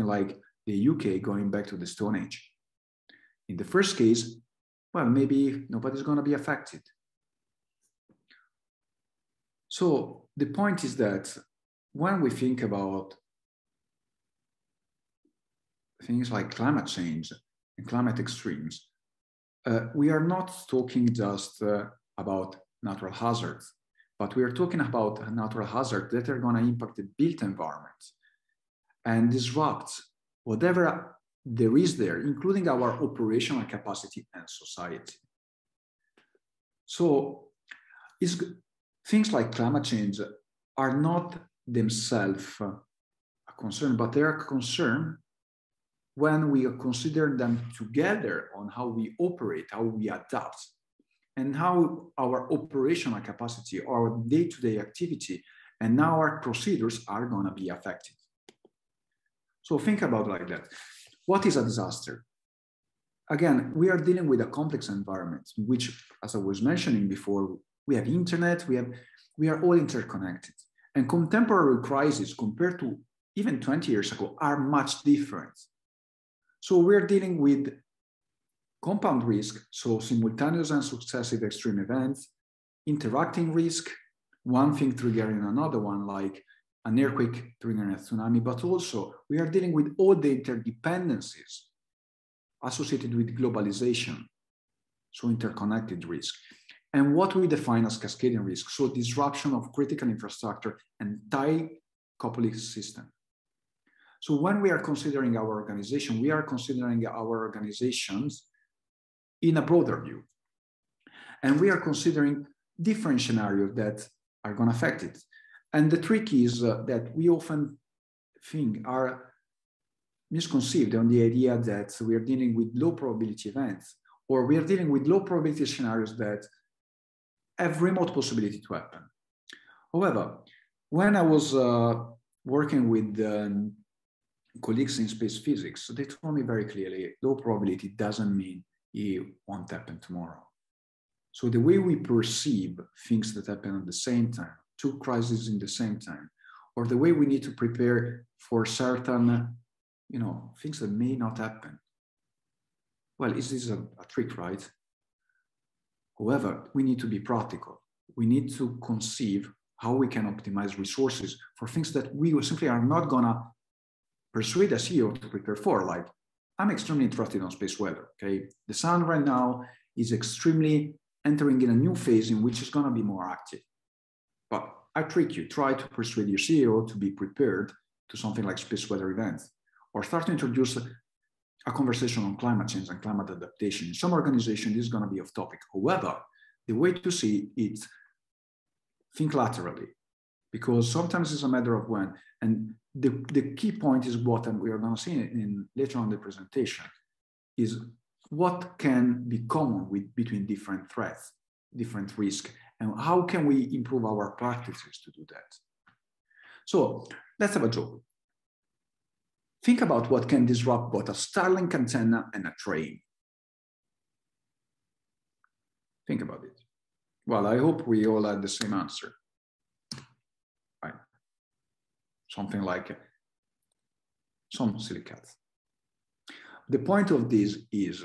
like the UK going back to the Stone Age. In the first case, well, maybe nobody's going to be affected. So the point is that when we think about things like climate change and climate extremes, we are not talking just about natural hazards, but we are talking about natural hazards that are going to impact the built environment and disrupt whatever there is there, including our operational capacity and society. So things like climate change are not themselves a concern, but they are a concern when we consider them together on how we operate, how we adapt, and how our operational capacity, our day-to-day activity, and now our procedures are going to be affected. So think about like that. What is a disaster? Again, we are dealing with a complex environment, which, as I was mentioning before, we have internet, we are all interconnected. And contemporary crises compared to even 20 years ago are much different. So we're dealing with compound risk, so simultaneous and successive extreme events, interacting risk, one thing triggering another one, like an earthquake triggering a tsunami, but also we are dealing with all the interdependencies associated with globalization, so interconnected risk. And what we define as cascading risk, so disruption of critical infrastructure and tight coupling system. So when we are considering our organization, we are considering our organizations in a broader view. And we are considering different scenarios that are going to affect it. And the trick is that we often think are misconceived on the idea that we are dealing with low probability events, or we are dealing with low probability scenarios that have remote possibility to happen. However, when I was working with colleagues in space physics, they told me very clearly, low probability doesn't mean it won't happen tomorrow. So the way we perceive things that happen at the same time, two crises in the same time, or the way we need to prepare for certain, things that may not happen. Well, is this a trick, right? However, we need to be practical. We need to conceive how we can optimize resources for things that we simply are not gonna persuade a CEO to prepare for. Like, I'm extremely interested in space weather, okay? The sun right now is extremely entering in a new phase in which it's gonna be more active. But I trick you, try to persuade your CEO to be prepared to something like space weather events, or start to introduce a conversation on climate change and climate adaptation. In some organizations, this is gonna be off topic. However, the way to see it, think laterally, because sometimes it's a matter of when. And the key point is what, and we are gonna see later on in the presentation, is what can be common between different threats, different risks, and how can we improve our practices to do that? So let's have a joke. Think about what can disrupt both a Starlink antenna and a train. Think about it. Well, I hope we all had the same answer. Right. something like some silicates. The point of this is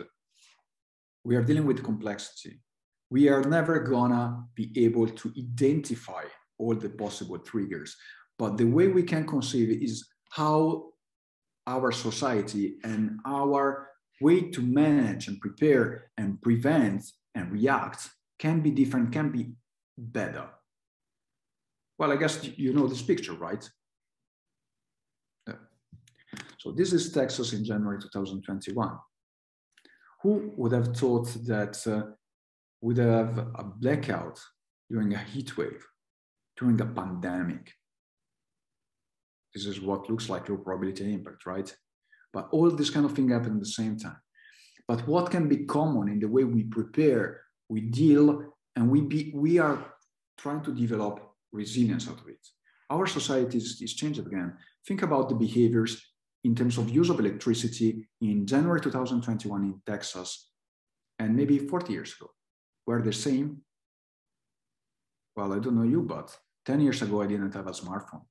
we are dealing with complexity. We are never gonna be able to identify all the possible triggers, but the way we can conceive is how our society and our way to manage and prepare and prevent and react can be different, can be better. Well, I guess you know this picture, right? So this is Texas in January 2021. Who would have thought that we'd have a blackout during a heat wave, during a pandemic? This is what looks like low probability impact, right? But all this kind of thing happen at the same time. But what can be common in the way we prepare, we deal, and we are trying to develop resilience out of it. Our society is changed again. Think about the behaviors in terms of use of electricity in January 2021 in Texas, and maybe 40 years ago. Were the same? Well, I don't know you, but 10 years ago, I didn't have a smartphone.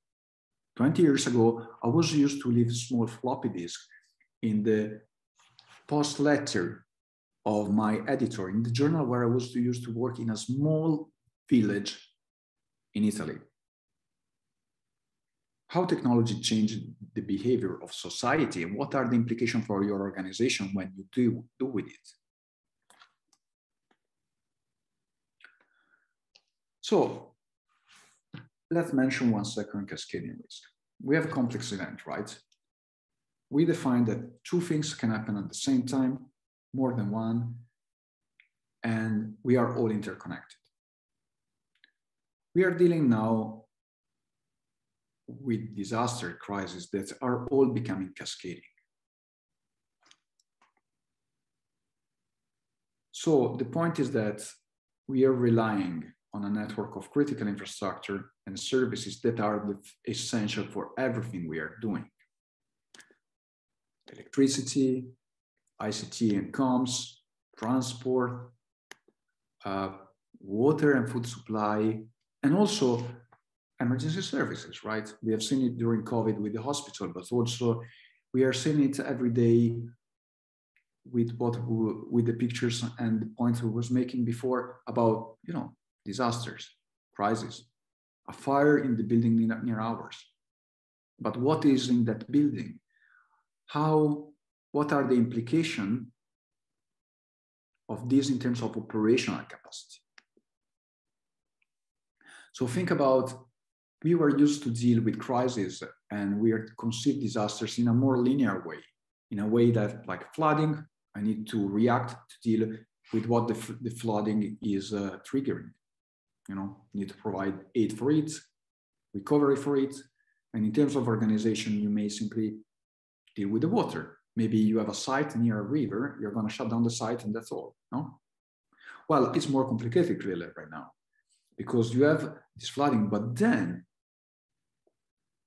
20 years ago, I was used to leave small floppy disks in the post letter of my editor, in the journal where I was used to work in a small village in Italy. How technology changed the behavior of society, and what are the implications for your organization when you do with it? So let's mention 1 second cascading risk. We have a complex event, right? We define that 2 things can happen at the same time, more than one, and we are all interconnected. We are dealing now with disaster crises that are all becoming cascading. So the point is that we are relying on a network of critical infrastructure and services that are essential for everything we are doing. Electricity, ICT and comms, transport, water and food supply, and also emergency services, right? We have seen it during COVID with the hospital, but also we are seeing it every day with the pictures and the points we was making before about, you know, disasters, crises, a fire in the building near ours. But what is in that building? What are the implications of this in terms of operational capacity? So think about, we were used to deal with crises and we are conceive disasters in a more linear way, in a way that, like flooding, I need to react to deal with what the flooding is triggering. You know, need to provide aid for it, recovery for it. And in terms of organization, you may simply deal with the water. Maybe you have a site near a river, you're going to shut down the site and that's all, no? Well, it's more complicated really right now because you have this flooding, but then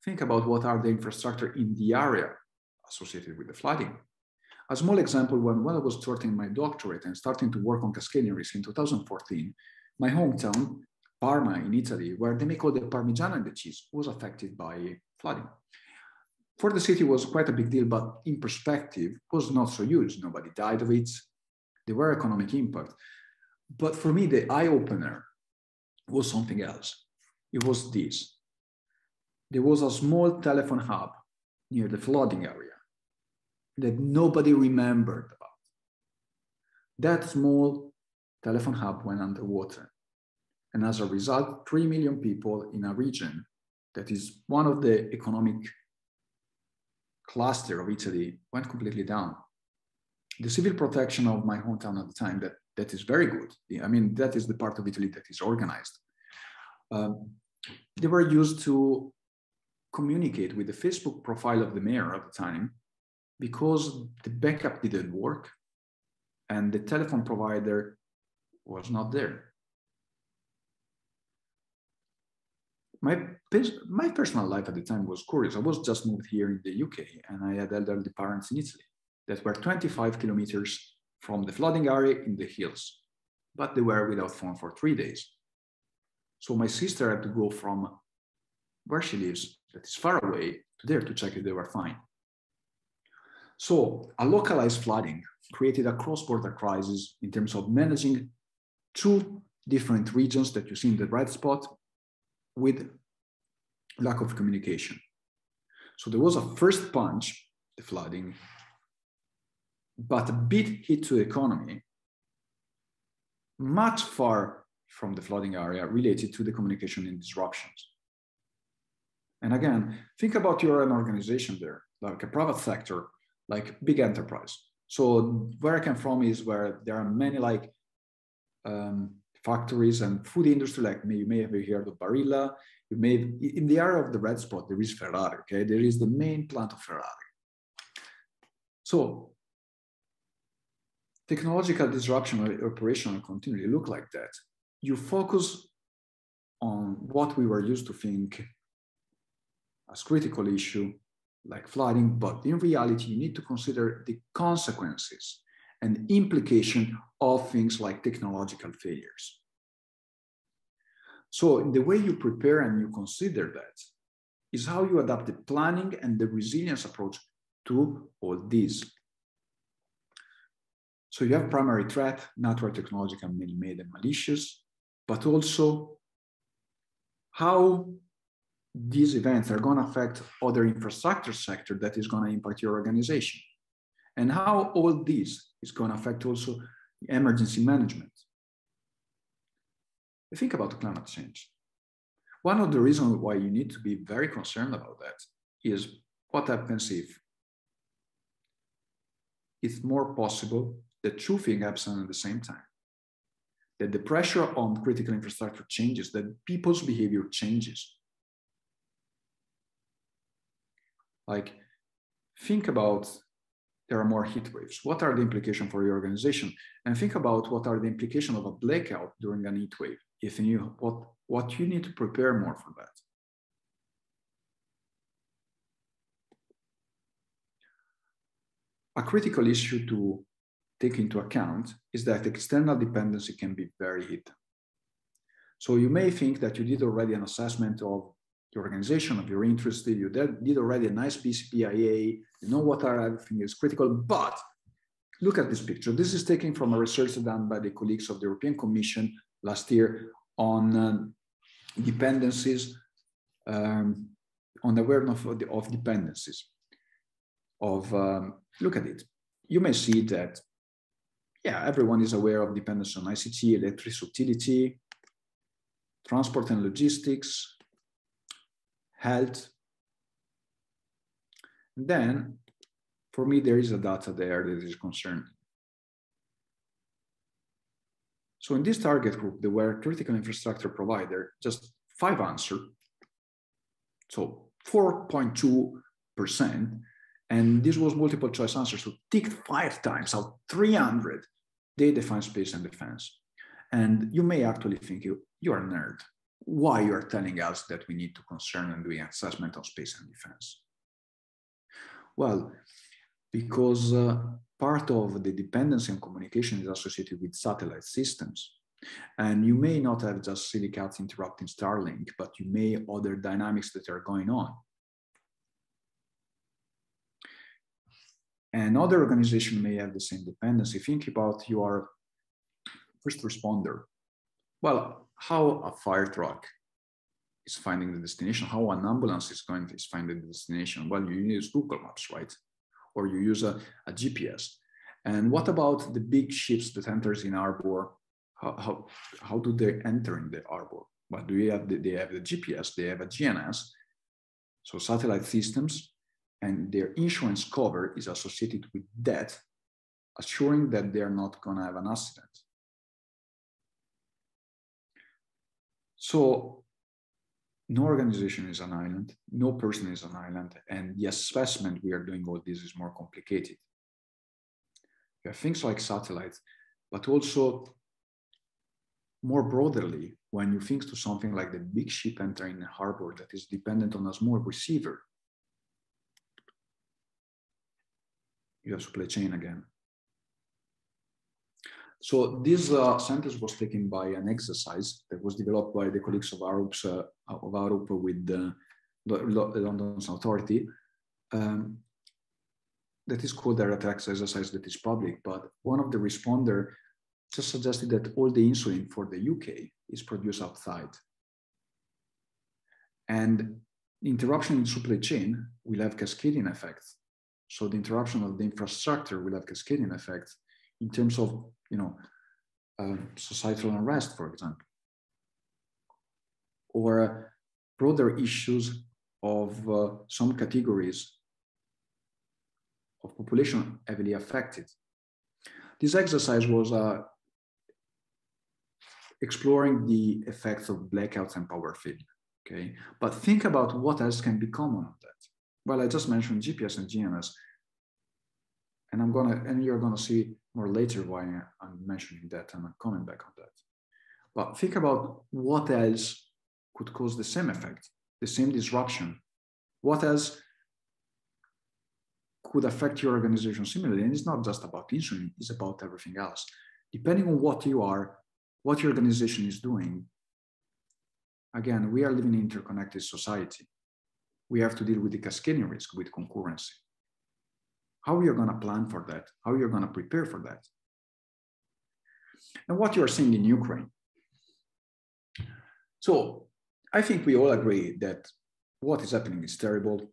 think about what are the infrastructure in the area associated with the flooding. A small example, when I was starting my doctorate and starting to work on cascading risk in 2014, my hometown, Parma in Italy, where they make all the Parmigiano and the cheese, was affected by flooding. For the city, it was quite a big deal, but in perspective, it was not so huge. Nobody died of it. There were economic impact. But for me, the eye-opener was something else. It was this. There was a small telephone hub near the flooding area that nobody remembered about. That small telephone hub went underwater. And as a result, 3 million people in a region that is one of the economic cluster of Italy went completely down. The civil protection of my hometown at the time, that is very good. I mean, that is the part of Italy that is organized. They were used to communicate with the Facebook profile of the mayor at the time because the backup didn't work and the telephone provider was not there. My personal life at the time was curious. I was just moved here in the UK and I had elderly parents in Italy that were 25 kilometers from the flooding area in the hills, but they were without phone for 3 days. So my sister had to go from where she lives that is far away to there to check if they were fine. So a localized flooding created a cross-border crisis in terms of managing two different regions that you see in the red spot with lack of communication. So there was a first punch, the flooding, but a big hit to the economy, much far from the flooding area related to the communication and disruptions. And again, think about your own organization there, like a private sector, like big enterprise. So where I come from is where there are many like factories and food industry, like you may have heard of Barilla. You may, in the area of the red spot, there is Ferrari, okay? There is the main plant of Ferrari. So technological disruption or operational continuity look like that. You focus on what we were used to think as critical issue, like flooding, but in reality, you need to consider the consequences and implication of things like technological failures. So the way you prepare and you consider that is how you adapt the planning and the resilience approach to all these. So you have primary threat, natural, technological, man-made, and malicious, but also how these events are going to affect other infrastructure sector that is going to impact your organization, and how all this is going to affect also emergency management. Think about climate change. One of the reasons why you need to be very concerned about that is what happens if it's more possible that two things happen at the same time. That the pressure on critical infrastructure changes, that people's behavior changes. Like, think about there are more heat waves. What are the implications for your organization? And think about what are the implications of a blackout during an heat wave. If you what you need to prepare more for that. A critical issue to take into account is that external dependency can be very hidden. So you may think that you did already an assessment of your organization, of your interest, you did already a nice BCPIA, you know what are everything is critical, but look at this picture. This is taken from a research done by the colleagues of the European Commission last year on dependencies, on awareness of dependencies. Look at it. You may see that, yeah, everyone is aware of dependence on ICT, electric utility, transport and logistics, health. And then, for me, there is a data there that is concerned. So in this target group, there were critical infrastructure provider, just 5 answers, so 4.2%, and this was multiple choice answers, so ticked 5 times out 300, they define space and defense. And you may actually think you're a nerd. Why you are telling us that we need to concern and doing assessment of space and defense? Well, because part of the dependency on communication is associated with satellite systems. And you may not have just silly cats interrupting Starlink, but you may have other dynamics that are going on. And other organizations may have the same dependency. Think about your first responder. Well, how a fire truck is finding the destination, how an ambulance is finding the destination. Well, you use Google Maps, right? Or you use a GPS. And what about the big ships that enters in harbor? How do they enter in the harbor? Well, they have the GPS, they have a GNS, so satellite systems, and their insurance cover is associated with that, assuring that they're not going to have an accident. So no organization is an island, no person is an island, and the assessment we are doing all this is more complicated. You have things like satellites, but also more broadly, when you think to something like the big ship entering a harbor that is dependent on a small receiver, you have supply chain again. So this sentence was taken by an exercise that was developed by the colleagues of Arup with London's authority, that is called direct access exercise that is public, but one of the responders just suggested that all the insulin for the UK is produced outside. And interruption in the supply chain will have cascading effects. So the interruption of the infrastructure will have cascading effects in terms of, societal unrest, for example, or broader issues of some categories of population heavily affected. This exercise was exploring the effects of blackouts and power failure. Okay, but think about what else can be common on that. Well, I just mentioned GPS and GNS, and you're gonna see more later why I'm mentioning that and I'm coming back on that. But think about what else could cause the same effect, the same disruption. What else could affect your organization similarly? And it's not just about insulin, it's about everything else. Depending on what you are, what your organization is doing, again, we are living in an interconnected society. We have to deal with the cascading risk, with concurrency. How are you going to plan for that? How are you going to prepare for that? And what you are seeing in Ukraine. So I think we all agree that what is happening is terrible.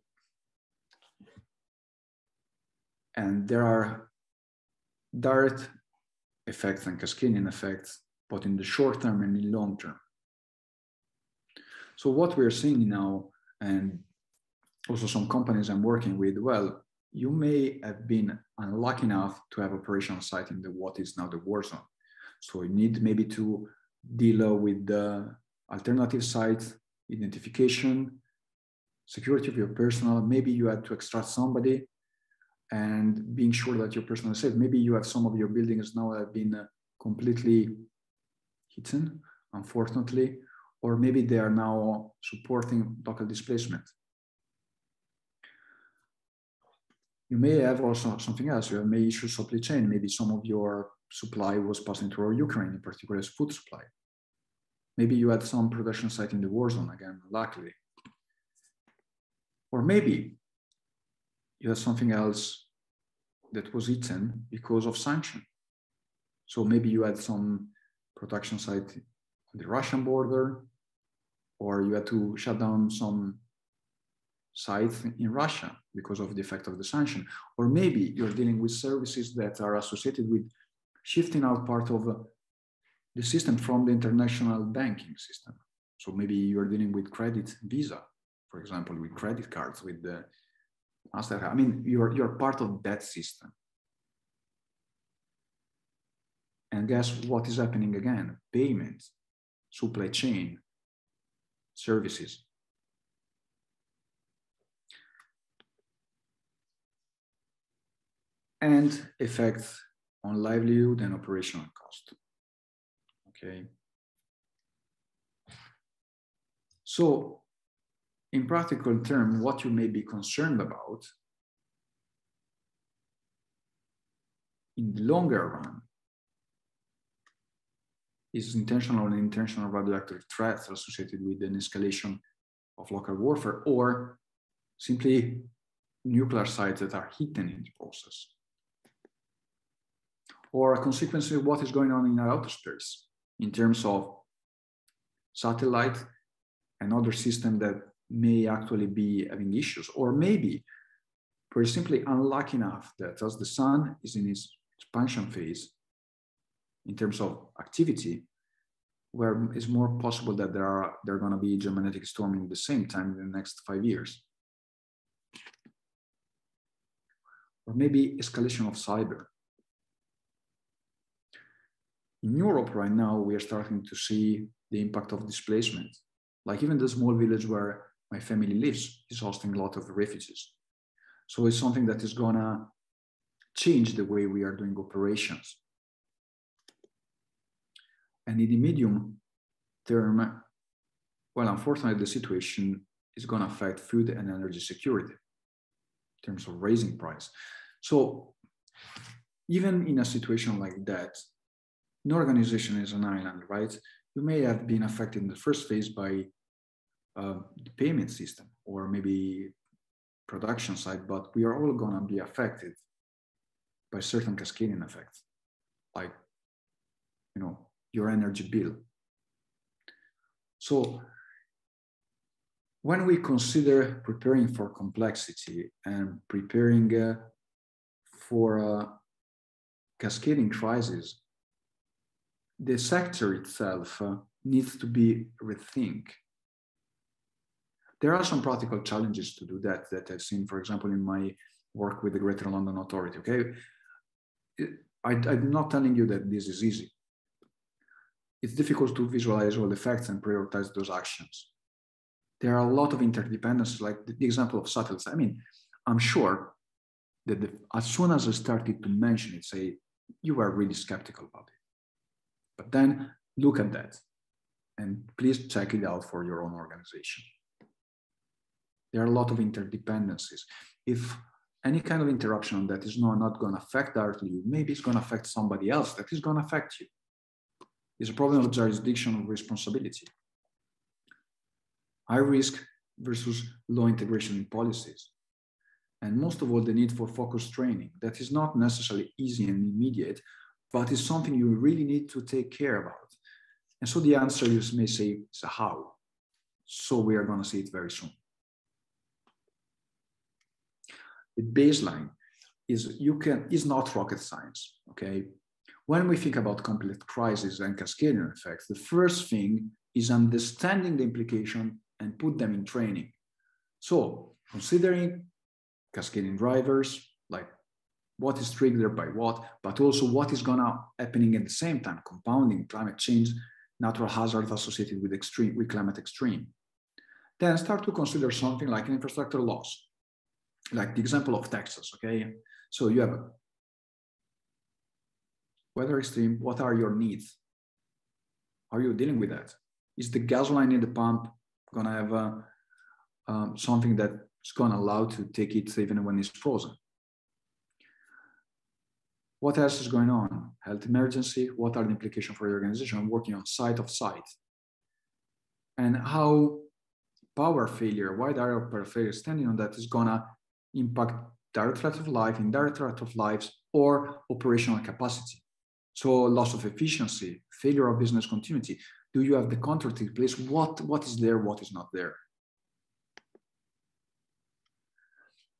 And there are direct effects and cascading effects, both in the short term and in the long term. So what we're seeing now, and also some companies I'm working with, well, you may have been unlucky enough to have operational site in what is now the war zone. So you need maybe to deal with the alternative sites, identification, security of your personnel. Maybe you had to extract somebody and being sure that your personnel is safe. Maybe you have some of your buildings now have been completely hidden, unfortunately, or maybe they are now supporting local displacement. You may have also something else. You may issue supply chain. Maybe some of your supply was passing through Ukraine, in particular as food supply. Maybe you had some production site in the war zone, again, luckily. Or maybe you had something else that was eaten because of sanction. So maybe you had some production site on the Russian border, or you had to shut down some sites in Russia because of the effect of the sanction. Or maybe you're dealing with services that are associated with shifting out part of the system from the international banking system. So maybe you're dealing with credit, Visa, for example, with credit cards, with the MasterCard. I mean, you're part of that system. And guess what is happening again? Payments, supply chain, services. And effects on livelihood and operational cost. Okay. So, in practical terms, what you may be concerned about in the longer run is intentional and intentional radioactive threats associated with an escalation of local warfare, or simply nuclear sites that are hidden in the process, or a consequence of what is going on in our outer space in terms of satellite and other systems that may actually be having issues. Or maybe we're simply unlucky enough that as the sun is in its expansion phase in terms of activity, where it's more possible that there are going to be geomagnetic storming at the same time in the next 5 years. Or maybe escalation of cyber. In Europe right now, we are starting to see the impact of displacement. Like even the small village where my family lives is hosting a lot of refugees. So it's something that is gonna change the way we are doing operations. And in the medium term, well, unfortunately, the situation is gonna affect food and energy security in terms of raising price. So even in a situation like that, no organization is an island, right? You may have been affected in the first phase by the payment system. or maybe production side, but we are all going to be affected by certain cascading effects, like, you know, your energy bill. So when we consider preparing for complexity and preparing for a cascading crisis, the sector itself needs to be rethink. There are some practical challenges to do that I've seen, for example, in my work with the Greater London Authority, okay? I'm not telling you that this is easy. It's difficult to visualize all the facts and prioritize those actions. There are a lot of interdependencies, like the example of satellites. I mean, I'm sure that as soon as I started to mention it, say, you were really skeptical about it. But then look at that and please check it out for your own organization. There are a lot of interdependencies. If any kind of interruption on that is not going to affect directly you, maybe it's going to affect somebody else that is going to affect you. It's a problem of jurisdiction of responsibility. High risk versus low integration in policies. And most of all, the need for focused training. That is not necessarily easy and immediate, but it's something you really need to take care about. And so the answer, you may say, is a how. So we are going to see it very soon. The baseline is not rocket science, okay? When we think about complex crises and cascading effects, the first thing is understanding the implication and put them in training. So considering cascading drivers, like what is triggered by what, but also what is gonna happening at the same time, compounding climate change, natural hazards associated with climate extreme. Then start to consider something like an infrastructure loss, like the example of Texas, okay? So you have a weather extreme, what are your needs? How are you dealing with that? Is the gasoline in the pump gonna have something that's gonna allow to take it even when it's frozen? What else is going on? Health emergency, what are the implications for your organization? I'm working on site of site. And how power failure, wide area of power failure, standing on that is gonna impact direct threat of life, indirect threat of lives, or operational capacity. So loss of efficiency, failure of business continuity. Do you have the contract in place? What is there, what is not there?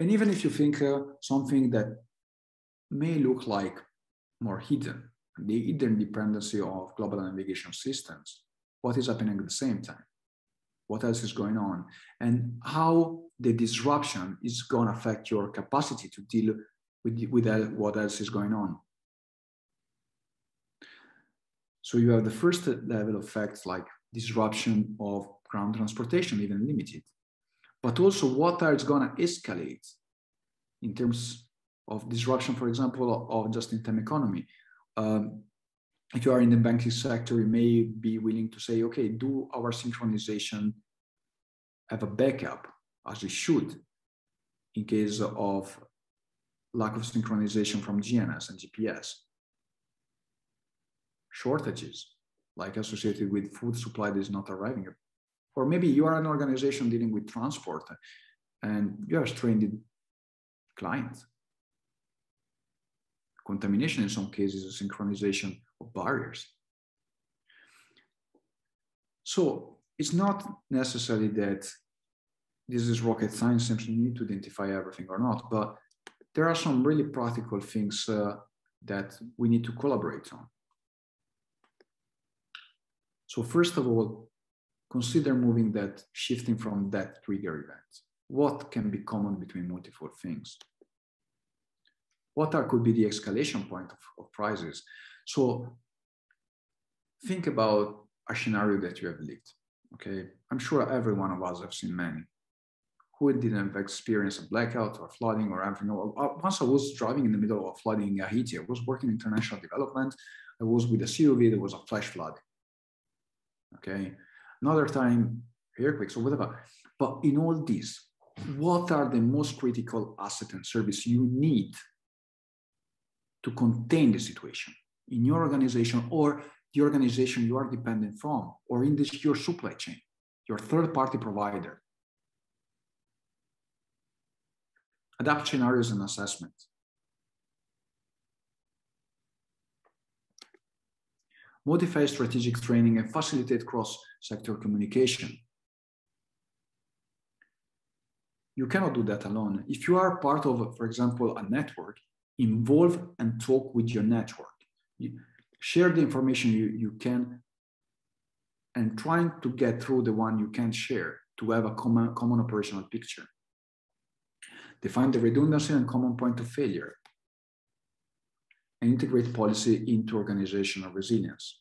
And even if you think something that may look like more hidden, the hidden dependency of global navigation systems, what is happening at the same time? What else is going on? And how the disruption is going to affect your capacity to deal with what else is going on. So you have the first level of effects like disruption of ground transportation, even limited, but also what is going to escalate in terms of disruption, for example, of just-in-time economy. If you are in the banking sector, you may be willing to say, okay, do our synchronization have a backup as it should in case of lack of synchronization from GNS and GPS? Shortages, like associated with food supply that is not arriving. Or maybe you are an organization dealing with transport and you are stranded clients. Contamination in some cases, a synchronization of barriers. So it's not necessarily that this is rocket science, simply need to identify everything or not, but there are some really practical things that we need to collaborate on. So first of all, consider moving that, shifting from that trigger event. What can be common between multiple things? What could be the escalation point of crisis? So think about a scenario that you have lived, okay? I'm sure every one of us have seen many. Who didn't experience a blackout or flooding or everything? Once I was driving in the middle of flooding in Haiti. I was working in international development. I was with a COV, there was a flash flood. Okay, another time, earthquakes or whatever. But in all this, what are the most critical asset and service you need to contain the situation in your organization or the organization you are dependent from, or in this your supply chain, your third-party provider? adapt scenarios and assessment. Modify strategic training and facilitate cross-sector communication. You cannot do that alone. If you are part of, for example, a network, involve and talk with your network. Share the information you can and trying to get through the one you can't share to have a common operational picture. Define the redundancy and common point of failure and integrate policy into organizational resilience.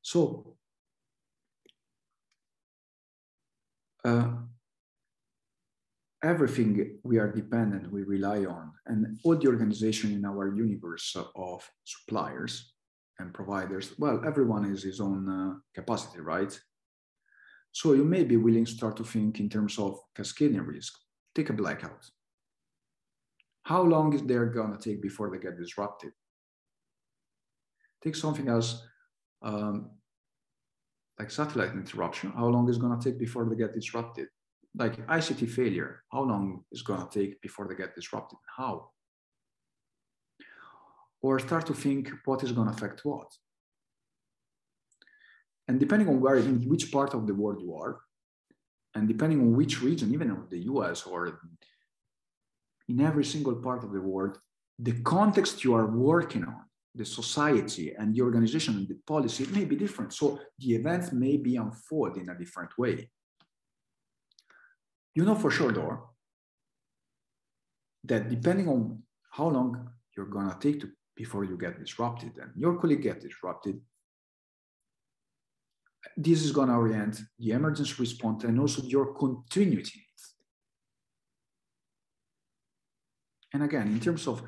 So, everything we are dependent, we rely on, and all the organization in our universe of suppliers and providers, well, everyone is his own capacity, right? So you may be willing to start to think in terms of cascading risk. Take a blackout. How long is they gonna take before they get disrupted? Take something else, like satellite interruption. How long is gonna take before they get disrupted? Like ICT failure, how long is gonna take before they get disrupted? How? Or start to think what is gonna affect what? And depending on where, in which part of the world you are, and depending on which region, even in the US or in every single part of the world, the context you are working on, the society and the organization and the policy may be different. So the events may be unfold in a different way. You know for sure, though, that depending on how long you're gonna take before you get disrupted and your colleague get disrupted, this is gonna orient the emergency response and also your continuity. And again, in terms of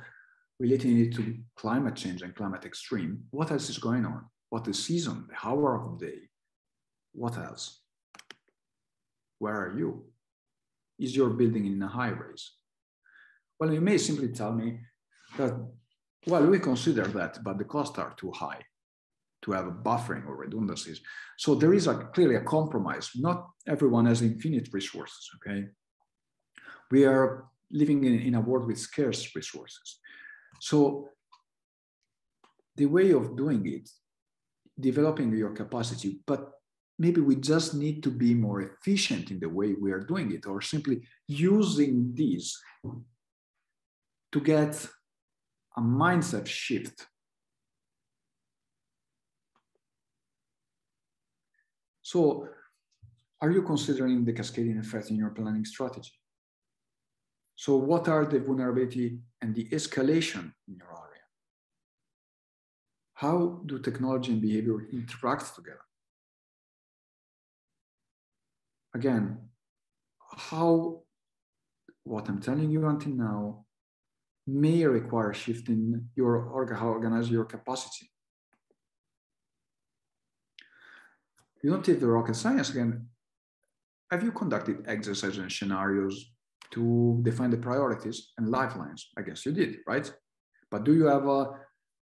relating it to climate change and climate extreme, what else is going on? What the season, the hour of the day? What else? Where are you? Is your building in a high rise? Well, you may simply tell me that, well, we consider that, but the costs are too high to have a buffering or redundancies. So there is clearly a compromise. Not everyone has infinite resources, okay? We are living in a world with scarce resources. So the way of doing it, developing your capacity, but maybe we just need to be more efficient in the way we are doing it, or simply using these to get a mindset shift. So are you considering the cascading effect in your planning strategy? So what are the vulnerability and the escalation in your area? How do technology and behavior interact together? Again, how what I'm telling you until now may require shifting your how organize your capacity. You don't take the rocket science again. Have you conducted exercises and scenarios to define the priorities and lifelines? I guess you did, right? But do you have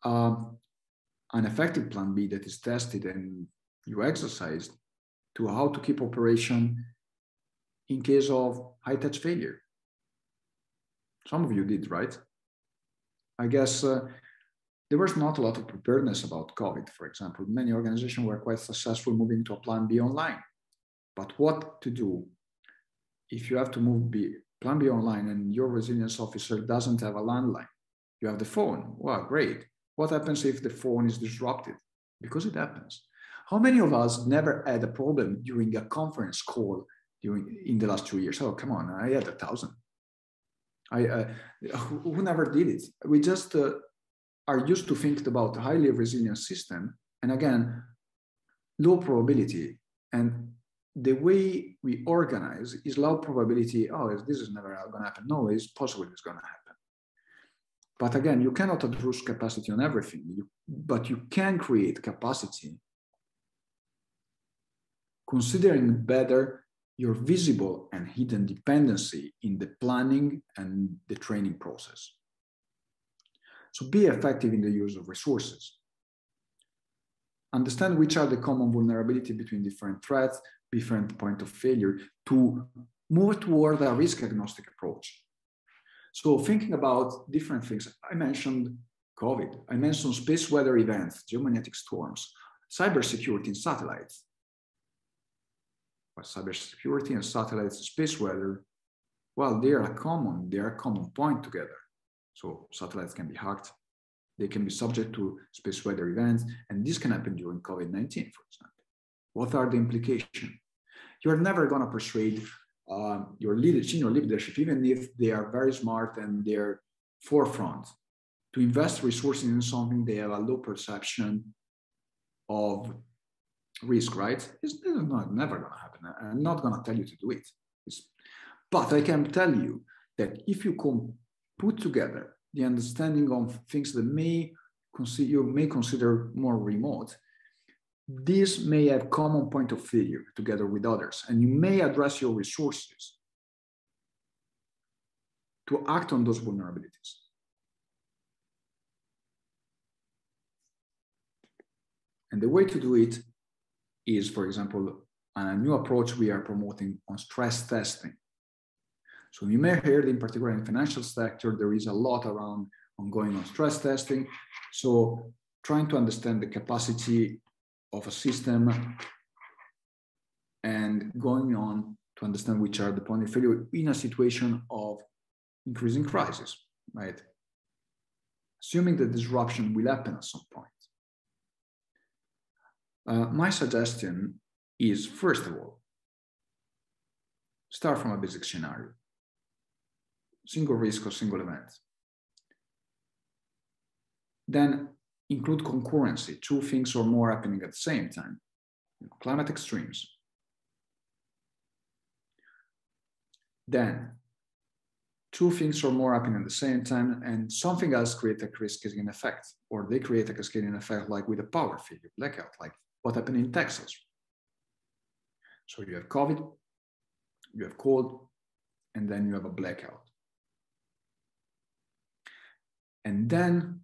an effective plan B that is tested and you exercised to how to keep operation in case of high-touch failure? Some of you did, right? I guess there was not a lot of preparedness about COVID, for example. Many organizations were quite successful moving to a plan B online. But what to do if you have to move plan B online and your resilience officer doesn't have a landline? You have the phone. Wow, great. What happens if the phone is disrupted? Because it happens. How many of us never had a problem during a conference call in the last 2 years? Oh, come on, I had 1,000. Who never did it? We just are used to think about a highly resilient system. And again, low probability. And the way we organize is low probability. Oh, this is never going to happen. No, it's possible it's going to happen. But again, you cannot reduce capacity on everything, but you can create capacity considering better your visible and hidden dependency in the planning and the training process. So be effective in the use of resources. Understand which are the common vulnerability between different threats, different point of failure to move toward a risk agnostic approach. So thinking about different things, I mentioned COVID, I mentioned space weather events, geomagnetic storms, cybersecurity and satellites. But cybersecurity and satellites, space weather, well, they are a common point together. So satellites can be hacked, they can be subject to space weather events, and this can happen during COVID-19, for example. What are the implications? You're never going to persuade your senior leadership, even if they are very smart and they're forefront, to invest resources in something they have a low perception of risk, right? It's never going to happen. I'm not going to tell you to do it. But I can tell you that if you can put together the understanding of things that you may consider more remote, this may have common point of failure together with others, and you may address your resources to act on those vulnerabilities. And the way to do it is, for example, a new approach we are promoting on stress testing. So you may have heard, in particular in the financial sector, there is a lot around ongoing on stress testing. So trying to understand the capacity of a system and going on to understand which are the point of failure in a situation of increasing crisis, right? Assuming that disruption will happen at some point. My suggestion is, first of all, start from a basic scenario. Single risk or single event. Then include concurrency, two things or more happening at the same time. Climate extremes. Then two things or more happening at the same time, and something else creates a cascading effect, or they create a cascading effect, like with a power failure, blackout, like what happened in Texas. So you have COVID, you have cold, and then you have a blackout. And then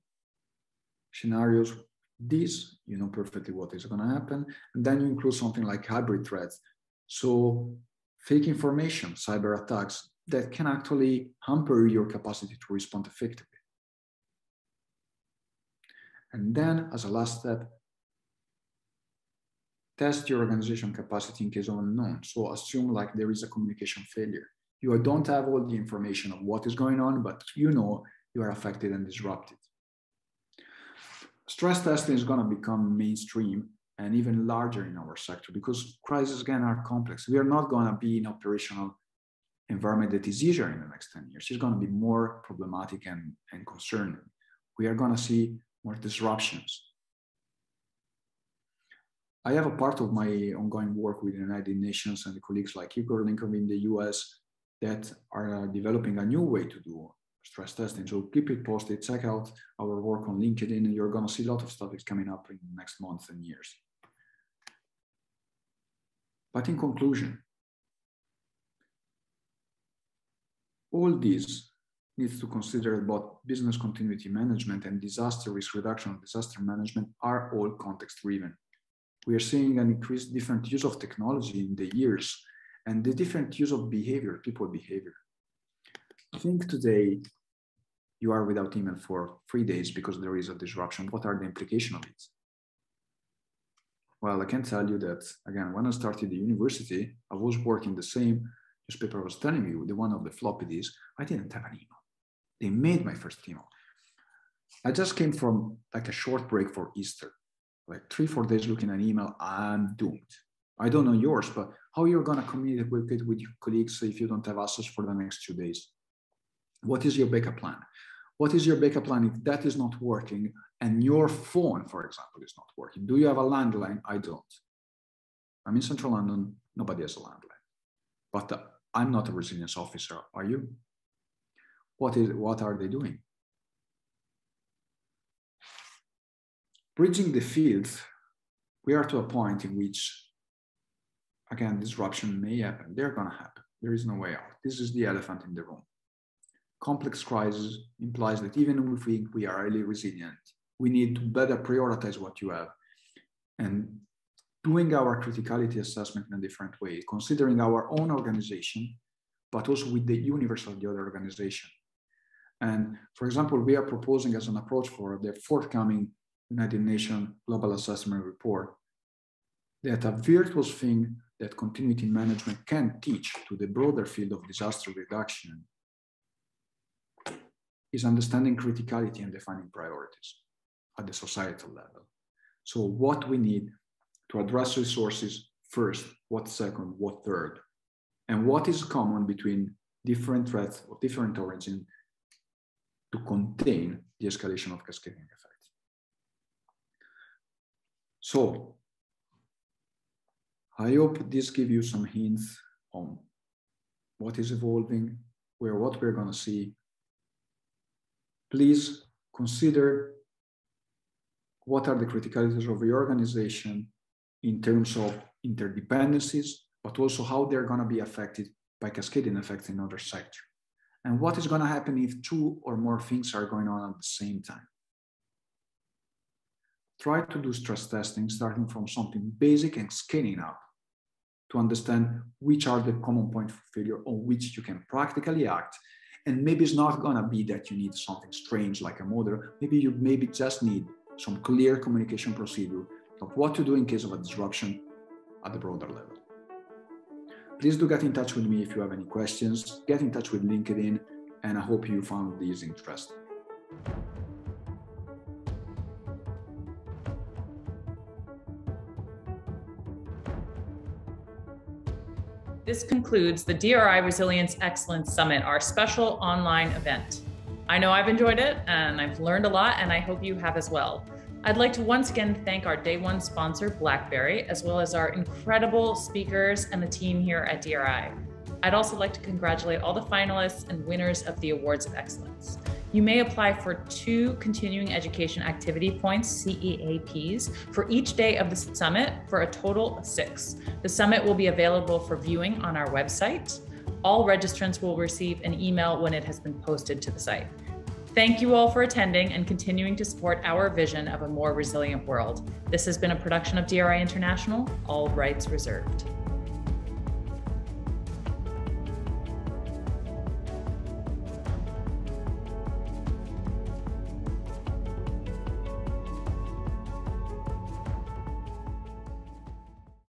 scenarios, this, you know perfectly what is going to happen. And then you include something like hybrid threats. So fake information, cyber attacks that can actually hamper your capacity to respond effectively. And then as a last step, test your organization capacity in case of unknown. So assume like there is a communication failure. You don't have all the information of what is going on, but you know you are affected and disrupted. Stress testing is going to become mainstream and even larger in our sector because crises, again, are complex. We are not going to be in an operational environment that is easier in the next 10 years. It's going to be more problematic and concerning. We are going to see more disruptions. I have a part of my ongoing work with the United Nations and the colleagues like Igor Lincoln in the US that are developing a new way to do stress testing. So keep it posted, check out our work on LinkedIn, and you're going to see a lot of stuff that's coming up in the next months and years. But in conclusion, all these needs to consider about business continuity management and disaster risk reduction and disaster management are all context driven. We are seeing an increased different use of technology in the years and the different use of behavior, people behavior. I think today you are without email for 3 days because there is a disruption. What are the implications of it? Well, I can tell you that, again, when I started the university, I was working the same newspaper I was telling you, the one of the floppy disks. I didn't have an email. They made my first email. I just came from like a short break for Easter, like 3-4 days looking at email. I'm doomed. I don't know yours, but how you're going to communicate with your colleagues if you don't have access for the next 2 days? What is your backup plan? What is your backup plan if that is not working and your phone, for example, is not working? Do you have a landline? I don't. I'm in Central London. Nobody has a landline. But I'm not a resilience officer. Are you? What are they doing? Bridging the field, we are to a point in which, again, disruption may happen. They're going to happen. There is no way out. This is the elephant in the room. Complex crisis implies that even if we think we are highly resilient, we need to better prioritize what you have and doing our criticality assessment in a different way, considering our own organization, but also with the universe of the other organization. And for example, we are proposing as an approach for the forthcoming United Nations Global Assessment Report that a virtuous thing that continuity management can teach to the broader field of disaster reduction is understanding criticality and defining priorities at the societal level. So what we need to address resources first, what second, what third, and what is common between different threats of different origin to contain the escalation of cascading effects. So I hope this gives you some hints on what is evolving, what we're going to see. Please consider what are the criticalities of your organization in terms of interdependencies, but also how they're going to be affected by cascading effects in other sectors. And what is going to happen if two or more things are going on at the same time. Try to do stress testing starting from something basic and scaling up to understand which are the common points of failure on which you can practically act. And maybe it's not going to be that you need something strange like a model. Maybe you just need some clear communication procedure of what to do in case of a disruption at the broader level. Please do get in touch with me if you have any questions. Get in touch with LinkedIn, and I hope you found these interesting. This concludes the DRI Resilience Excellence Summit, our special online event. I know I've enjoyed it and I've learned a lot, and I hope you have as well. I'd like to once again thank our day one sponsor, BlackBerry, as well as our incredible speakers and the team here at DRI. I'd also like to congratulate all the finalists and winners of the Awards of Excellence. You may apply for 2 continuing education activity points, CEAPs, for each day of the summit for a total of 6. The summit will be available for viewing on our website. All registrants will receive an email when it has been posted to the site. Thank you all for attending and continuing to support our vision of a more resilient world. This has been a production of DRI International, all rights reserved.